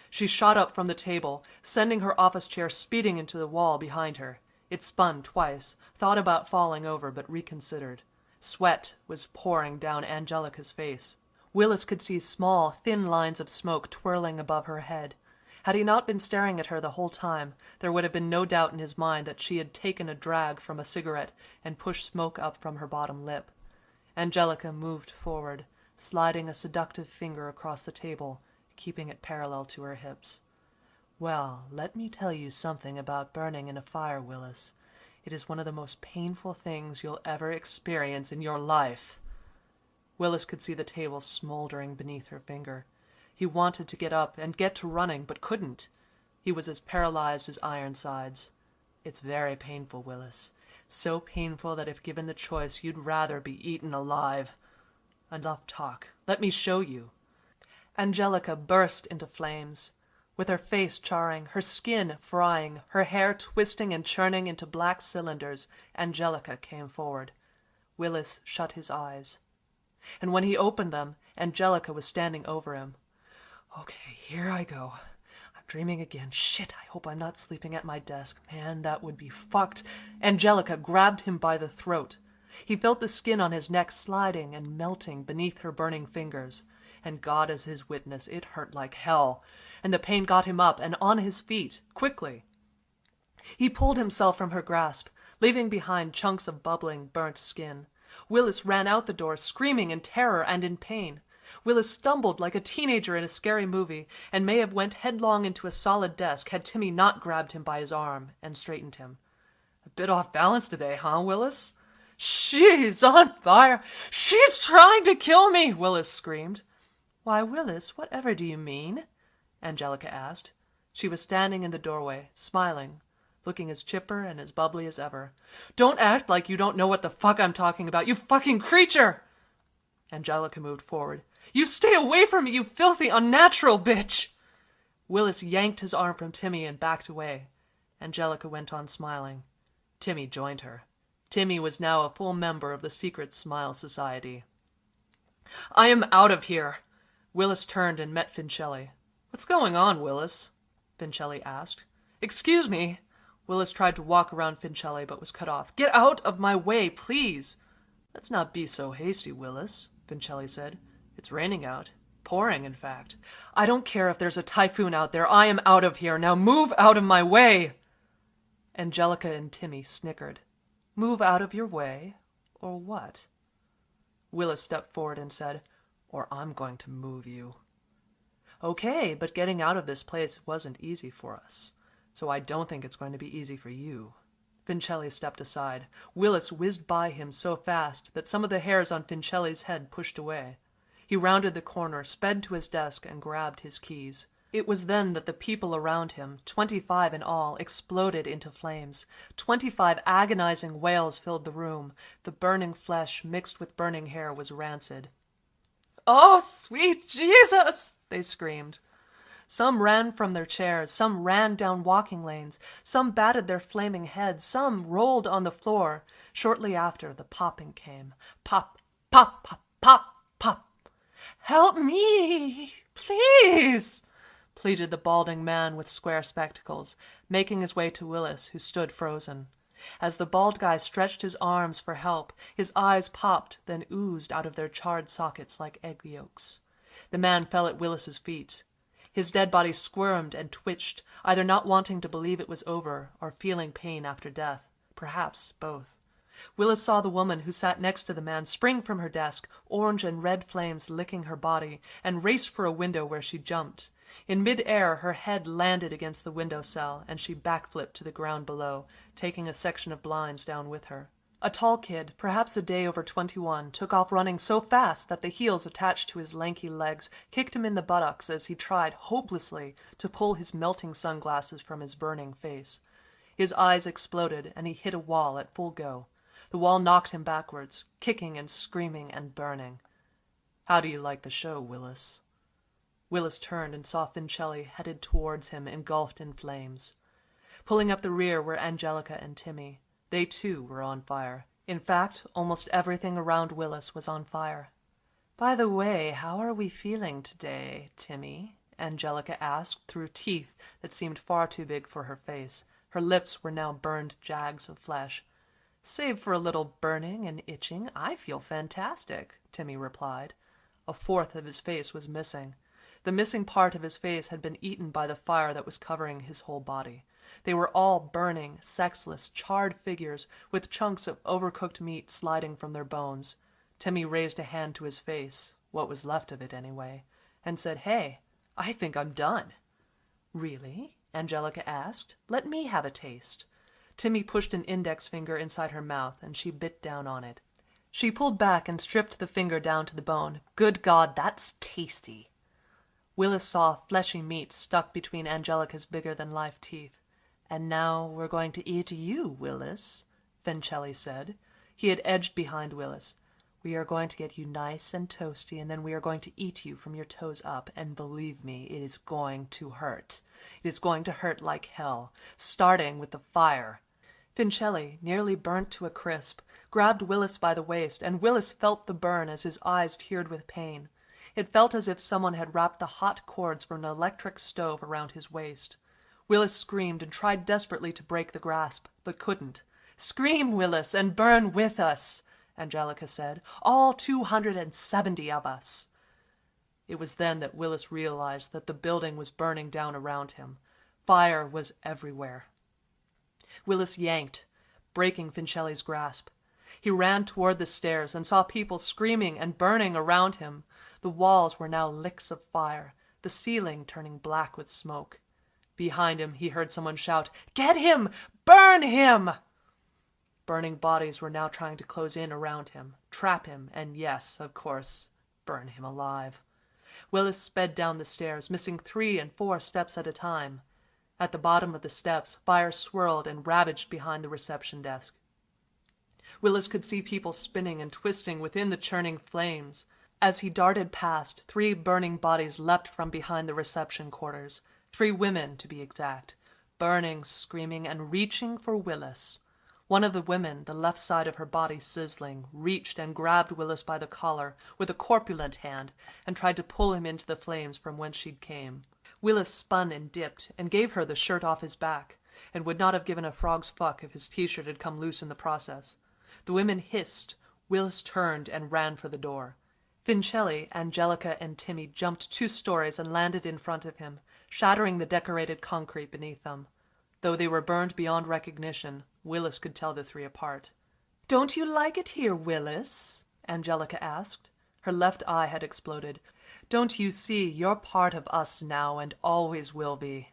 She shot up from the table, sending her office chair speeding into the wall behind her. It spun twice, thought about falling over, but reconsidered. Sweat was pouring down Angelica's face. Willis could see small, thin lines of smoke twirling above her head. Had he not been staring at her the whole time, there would have been no doubt in his mind that she had taken a drag from a cigarette and pushed smoke up from her bottom lip. Angelica moved forward, sliding a seductive finger across the table, keeping it parallel to her hips. "Well, let me tell you something about burning in a fire, Willis. It is one of the most painful things you'll ever experience in your life." Willis could see the table smoldering beneath her finger. He wanted to get up and get to running, but couldn't. He was as paralyzed as Ironsides. "It's very painful, Willis. So painful that if given the choice, you'd rather be eaten alive." "Enough talk. Let me show you." Angelica burst into flames. With her face charring, her skin frying, her hair twisting and churning into black cylinders, Angelica came forward. Willis shut his eyes. And when he opened them, Angelica was standing over him. "Okay, here I go. I'm dreaming again. Shit, I hope I'm not sleeping at my desk. Man, that would be fucked." Angelica grabbed him by the throat. He felt the skin on his neck sliding and melting beneath her burning fingers. And God as his witness, it hurt like hell. And the pain got him up and on his feet, quickly. He pulled himself from her grasp, leaving behind chunks of bubbling, burnt skin. Willis ran out the door, screaming in terror and in pain. Willis stumbled like a teenager in a scary movie and may have went headlong into a solid desk had Timmy not grabbed him by his arm and straightened him. "A bit off balance today, huh, Willis?" "She's on fire! She's trying to kill me!" Willis screamed. "Why, Willis, whatever do you mean?" Angelica asked. She was standing in the doorway, smiling, looking as chipper and as bubbly as ever. "Don't act like you don't know what the fuck I'm talking about, you fucking creature!" Angelica moved forward. You stay away from me, you filthy, unnatural bitch! Willis yanked his arm from Timmy and backed away. Angelica went on smiling. Timmy joined her. Timmy was now a full member of the secret Smile Society. I am out of here. Willis turned and met Fincelli. What's going on, Willis? Fincelli asked. Excuse me. Willis tried to walk around Fincelli, but was cut off. Get out of my way, please. Let's not be so hasty, Willis, Fincelli said. It's raining out. Pouring, in fact. I don't care if there's a typhoon out there. I am out of here. Now move out of my way. Angelica and Timmy snickered. Move out of your way? Or what? Willis stepped forward and said, Or I'm going to move you. Okay, but getting out of this place wasn't easy for us, so I don't think it's going to be easy for you. Fincelli stepped aside. Willis whizzed by him so fast that some of the hairs on Fincelli's head pushed away. He rounded the corner, sped to his desk, and grabbed his keys. It was then that the people around him, 25 in all, exploded into flames. 25 agonizing wails filled the room. The burning flesh mixed with burning hair was rancid. Oh, sweet Jesus! They screamed. Some ran from their chairs, some ran down walking lanes, some batted their flaming heads, some rolled on the floor. Shortly after, the popping came. Pop, pop, pop, pop, pop. Help me, please, pleaded the balding man with square spectacles, making his way to Willis, who stood frozen. As the bald guy stretched his arms for help, his eyes popped, then oozed out of their charred sockets like egg yolks. The man fell at Willis's feet. His dead body squirmed and twitched, either not wanting to believe it was over or feeling pain after death, perhaps both. Willis saw the woman who sat next to the man spring from her desk, orange and red flames licking her body, and raced for a window where she jumped. In mid-air, her head landed against the window sill, and she backflipped to the ground below, taking a section of blinds down with her. A tall kid, perhaps a day over 21, took off running so fast that the heels attached to his lanky legs kicked him in the buttocks as he tried, hopelessly, to pull his melting sunglasses from his burning face. His eyes exploded, and he hit a wall at full go. The wall knocked him backwards, kicking and screaming and burning. How do you like the show, Willis? Willis turned and saw Fincelli headed towards him, engulfed in flames. Pulling up the rear were Angelica and Timmy. They, too, were on fire. In fact, almost everything around Willis was on fire. By the way, how are we feeling today, Timmy? Angelica asked through teeth that seemed far too big for her face. Her lips were now burned jags of flesh. Save for a little burning and itching, I feel fantastic, Timmy replied. A fourth of his face was missing. The missing part of his face had been eaten by the fire that was covering his whole body. They were all burning, sexless, charred figures with chunks of overcooked meat sliding from their bones. Timmy raised a hand to his face, what was left of it anyway, and said, Hey, I think I'm done. Really? Angelica asked. Let me have a taste. Timmy pushed an index finger inside her mouth, and she bit down on it. She pulled back and stripped the finger down to the bone. Good God, that's tasty. Willis saw fleshy meat stuck between Angelica's bigger-than-life teeth. And now we're going to eat you, Willis, Fincelli said. He had edged behind Willis. We are going to get you nice and toasty, and then we are going to eat you from your toes up, and believe me, it is going to hurt. It is going to hurt like hell, starting with the fire. Fincelli, nearly burnt to a crisp, grabbed Willis by the waist, and Willis felt the burn as his eyes teared with pain. It felt as if someone had wrapped the hot cords from an electric stove around his waist. Willis screamed and tried desperately to break the grasp, but couldn't. Scream, Willis, and burn with us, Angelica said. All 270 of us. It was then that Willis realized that the building was burning down around him. Fire was everywhere. Willis yanked, breaking Fincelli's grasp. He ran toward the stairs and saw people screaming and burning around him. The walls were now licks of fire, the ceiling turning black with smoke. Behind him, he heard someone shout, Get him! Burn him! Burning bodies were now trying to close in around him, trap him, and yes, of course, burn him alive. Willis sped down the stairs, missing 3 and 4 steps at a time. At the bottom of the steps, fire swirled and ravaged behind the reception desk. Willis could see people spinning and twisting within the churning flames. As he darted past, 3 burning bodies leapt from behind the reception quarters. 3 women, to be exact, burning, screaming, and reaching for Willis. One of the women, the left side of her body sizzling, reached and grabbed Willis by the collar with a corpulent hand and tried to pull him into the flames from whence she came. Willis spun and dipped and gave her the shirt off his back, and would not have given a frog's fuck if his t-shirt had come loose in the process. The women hissed. Willis turned and ran for the door. Fincelli, Angelica, and Timmy jumped 2 stories and landed in front of him, shattering the decorated concrete beneath them. Though they were burned beyond recognition, Willis could tell the 3 apart. "Don't you like it here, Willis?" Angelica asked. Her left eye had exploded. "Don't you see you're part of us now and always will be?"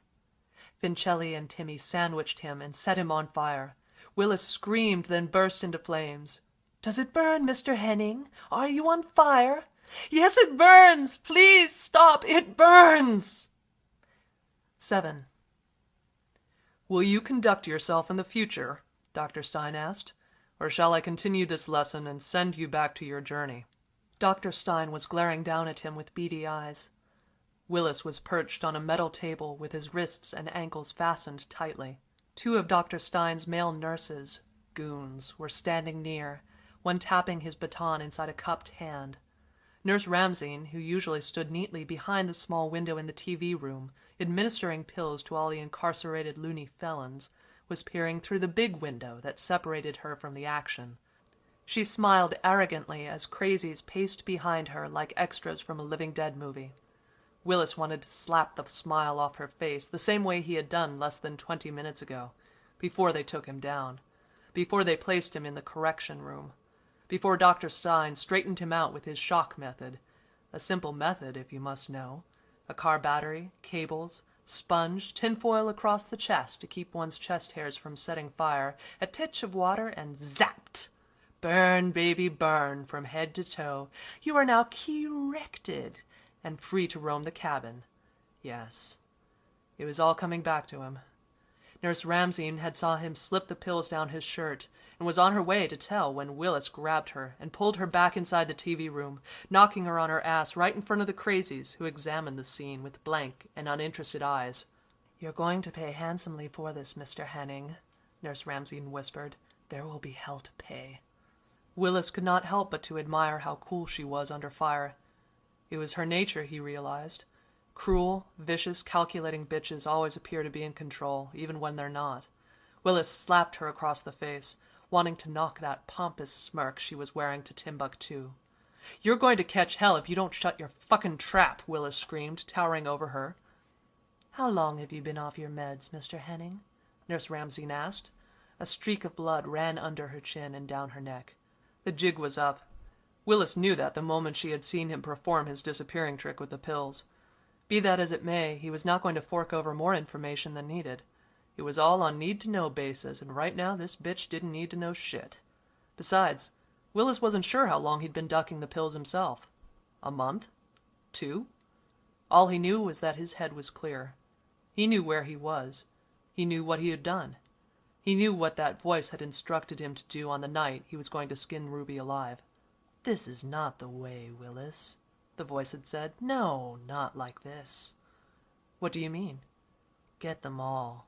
Fincelli and Timmy sandwiched him and set him on fire. Willis screamed, then burst into flames. "Does it burn, Mr. Henning? Are you on fire?" "Yes, it burns! Please stop! It burns!" 7. "Will you conduct yourself in the future?" Dr. Stein asked. "Or shall I continue this lesson and send you back to your journey?" Dr. Stein was glaring down at him with beady eyes. Willis was perched on a metal table with his wrists and ankles fastened tightly. 2 of Dr. Stein's male nurses, goons, were standing near, one tapping his baton inside a cupped hand. Nurse Ramsine, who usually stood neatly behind the small window in the TV room, administering pills to all the incarcerated loony felons, was peering through the big window that separated her from the action. She smiled arrogantly as crazies paced behind her like extras from a Living Dead movie. Willis wanted to slap the smile off her face the same way he had done less than 20 minutes ago, before they took him down, before they placed him in the correction room, before Dr. Stein straightened him out with his shock method. A simple method, if you must know. A car battery, cables, sponge, tinfoil across the chest to keep one's chest hairs from setting fire, a titch of water, and zapped! Burn, baby, burn, from head to toe. You are now key-rected and free to roam the cabin. Yes, it was all coming back to him. Nurse Ramsine had saw him slip the pills down his shirt and was on her way to tell when Willis grabbed her and pulled her back inside the TV room, knocking her on her ass right in front of the crazies who examined the scene with blank and uninterested eyes. "You're going to pay handsomely for this, Mr. Henning," Nurse Ramsine whispered. "There will be hell to pay." Willis could not help but to admire how cool she was under fire. It was her nature, he realized. Cruel, vicious, calculating bitches always appear to be in control, even when they're not. Willis slapped her across the face, wanting to knock that pompous smirk she was wearing to Timbuktu. "You're going to catch hell if you don't shut your fucking trap," Willis screamed, towering over her. "How long have you been off your meds, Mr. Henning?" Nurse Ramsine asked. A streak of blood ran under her chin and down her neck. The jig was up. Willis knew that the moment she had seen him perform his disappearing trick with the pills. Be that as it may, he was not going to fork over more information than needed. It was all on need-to-know basis, and right now this bitch didn't need to know shit. Besides, Willis wasn't sure how long he'd been ducking the pills himself. A month? 2? All he knew was that his head was clear. He knew where he was. He knew what he had done. He knew what that voice had instructed him to do on the night he was going to skin Ruby alive. "This is not the way, Willis," the voice had said. "No, not like this." "What do you mean?" "Get them all.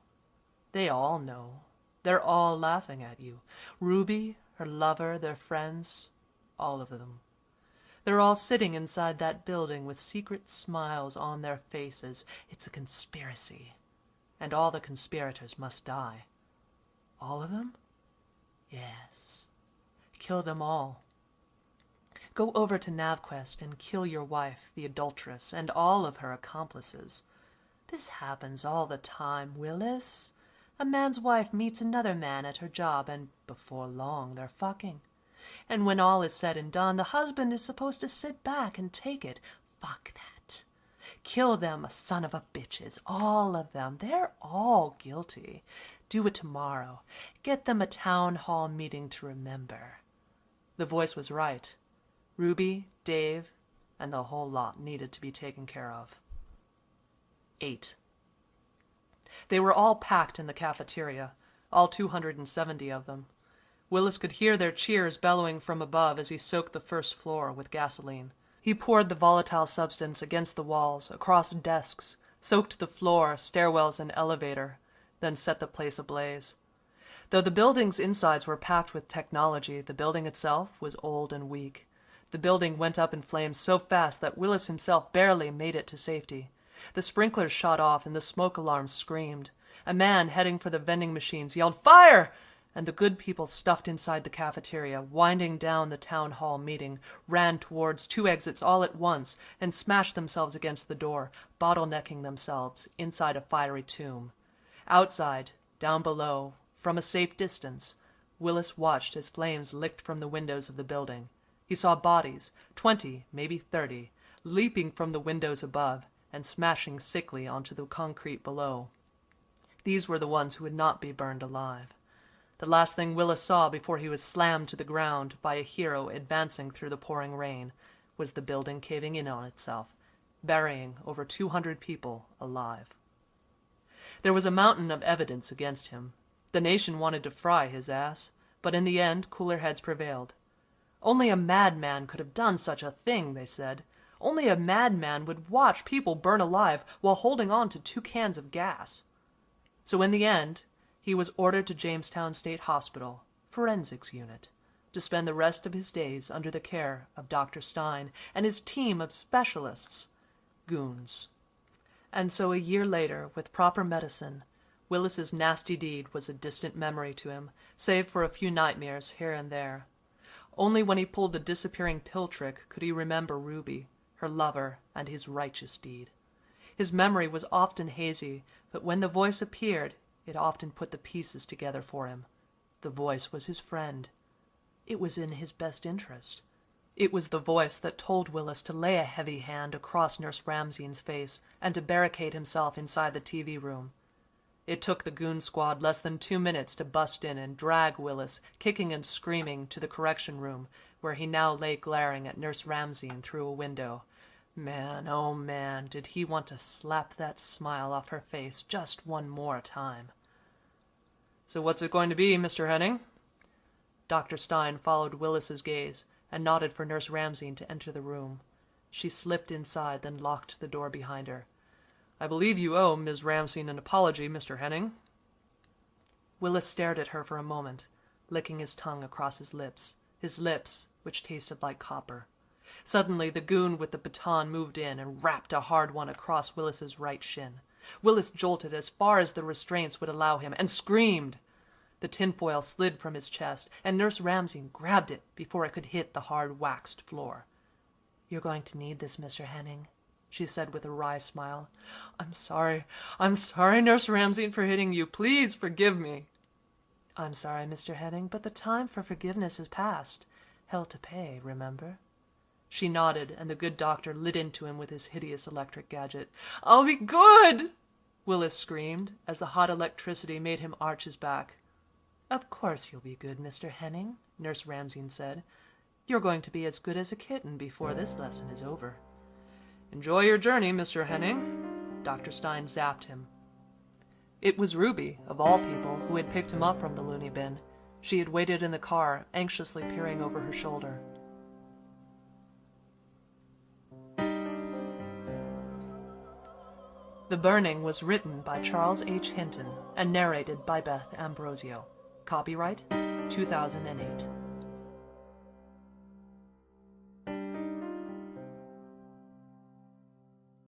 They all know. They're all laughing at you. Ruby, her lover, their friends, all of them. They're all sitting inside that building with secret smiles on their faces. It's a conspiracy. And all the conspirators must die." "All of them?" "Yes. Kill them all. Go over to NavQuest and kill your wife, the adulteress, and all of her accomplices. This happens all the time, Willis. A man's wife meets another man at her job, and before long they're fucking. And when all is said and done, the husband is supposed to sit back and take it. Fuck that. Kill them, son of a bitches, all of them. They're all guilty. Do it tomorrow. Get them a town hall meeting to remember." The voice was right. Ruby, Dave, and the whole lot needed to be taken care of. 8. They were all packed in the cafeteria, all 270 of them. Willis could hear their cheers bellowing from above as he soaked the first floor with gasoline. He poured the volatile substance against the walls, across desks, soaked the floor, stairwells, and elevator, then set the place ablaze. Though the building's insides were packed with technology, the building itself was old and weak. The building went up in flames so fast that Willis himself barely made it to safety. The sprinklers shot off and the smoke alarms screamed. A man heading for the vending machines yelled, "Fire!" And the good people stuffed inside the cafeteria, winding down the town hall meeting, ran towards 2 exits all at once and smashed themselves against the door, bottlenecking themselves inside a fiery tomb. Outside, down below, from a safe distance, Willis watched as flames licked from the windows of the building. He saw bodies, 20, maybe 30, leaping from the windows above and smashing sickly onto the concrete below. These were the ones who would not be burned alive. The last thing Willis saw before he was slammed to the ground by a hero advancing through the pouring rain was the building caving in on itself, burying over 200 people alive. There was a mountain of evidence against him. The nation wanted to fry his ass, but in the end cooler heads prevailed. Only a madman could have done such a thing, they said. Only a madman would watch people burn alive while holding on to 2 cans of gas. So in the end, he was ordered to Jamestown State Hospital, forensics unit, to spend the rest of his days under the care of Dr. Stein and his team of specialists, goons. And so a year later, with proper medicine, Willis's nasty deed was a distant memory to him, save for a few nightmares here and there. Only when he pulled the disappearing pill trick could he remember Ruby, her lover, and his righteous deed. His memory was often hazy, but when the voice appeared, it often put the pieces together for him. The voice was his friend. It was in his best interest. It was the voice that told Willis to lay a heavy hand across Nurse Ramsay's face and to barricade himself inside the TV room. It took the goon squad less than 2 minutes to bust in and drag Willis, kicking and screaming, to the correction room, where he now lay glaring at Nurse Ramsay through a window. Man, oh man, did he want to slap that smile off her face just one more time. "So what's it going to be, Mr. Henning?" Dr. Stein followed Willis's gaze and nodded for Nurse Ramsay to enter the room. She slipped inside, then locked the door behind her. "I believe you owe Ms. Ramsay an apology, Mr. Henning." Willis stared at her for a moment, licking his tongue across his lips which tasted like copper. Suddenly the goon with the baton moved in and rapped a hard one across Willis's right shin. Willis jolted as far as the restraints would allow him and screamed. The tinfoil slid from his chest, and Nurse Ramsay grabbed it before it could hit the hard waxed floor. "You're going to need this, Mr. Henning," she said with a wry smile. I'm sorry, Nurse Ramsay, for hitting you. Please forgive me." "I'm sorry, Mr. Henning, but the time for forgiveness is past. Hell to pay, remember?" She nodded, and the good doctor lit into him with his hideous electric gadget. "I'll be good!" Willis screamed, as the hot electricity made him arch his back. "Of course you'll be good, Mr. Henning," Nurse Ramsay said. "You're going to be as good as a kitten before this lesson is over." "Enjoy your journey, Mr. Henning." Dr. Stein zapped him. It was Ruby, of all people, who had picked him up from the loony bin. She had waited in the car, anxiously peering over her shoulder. The Burning was written by Charles H. Hinton and narrated by Beth Ambrosio. Copyright 2008.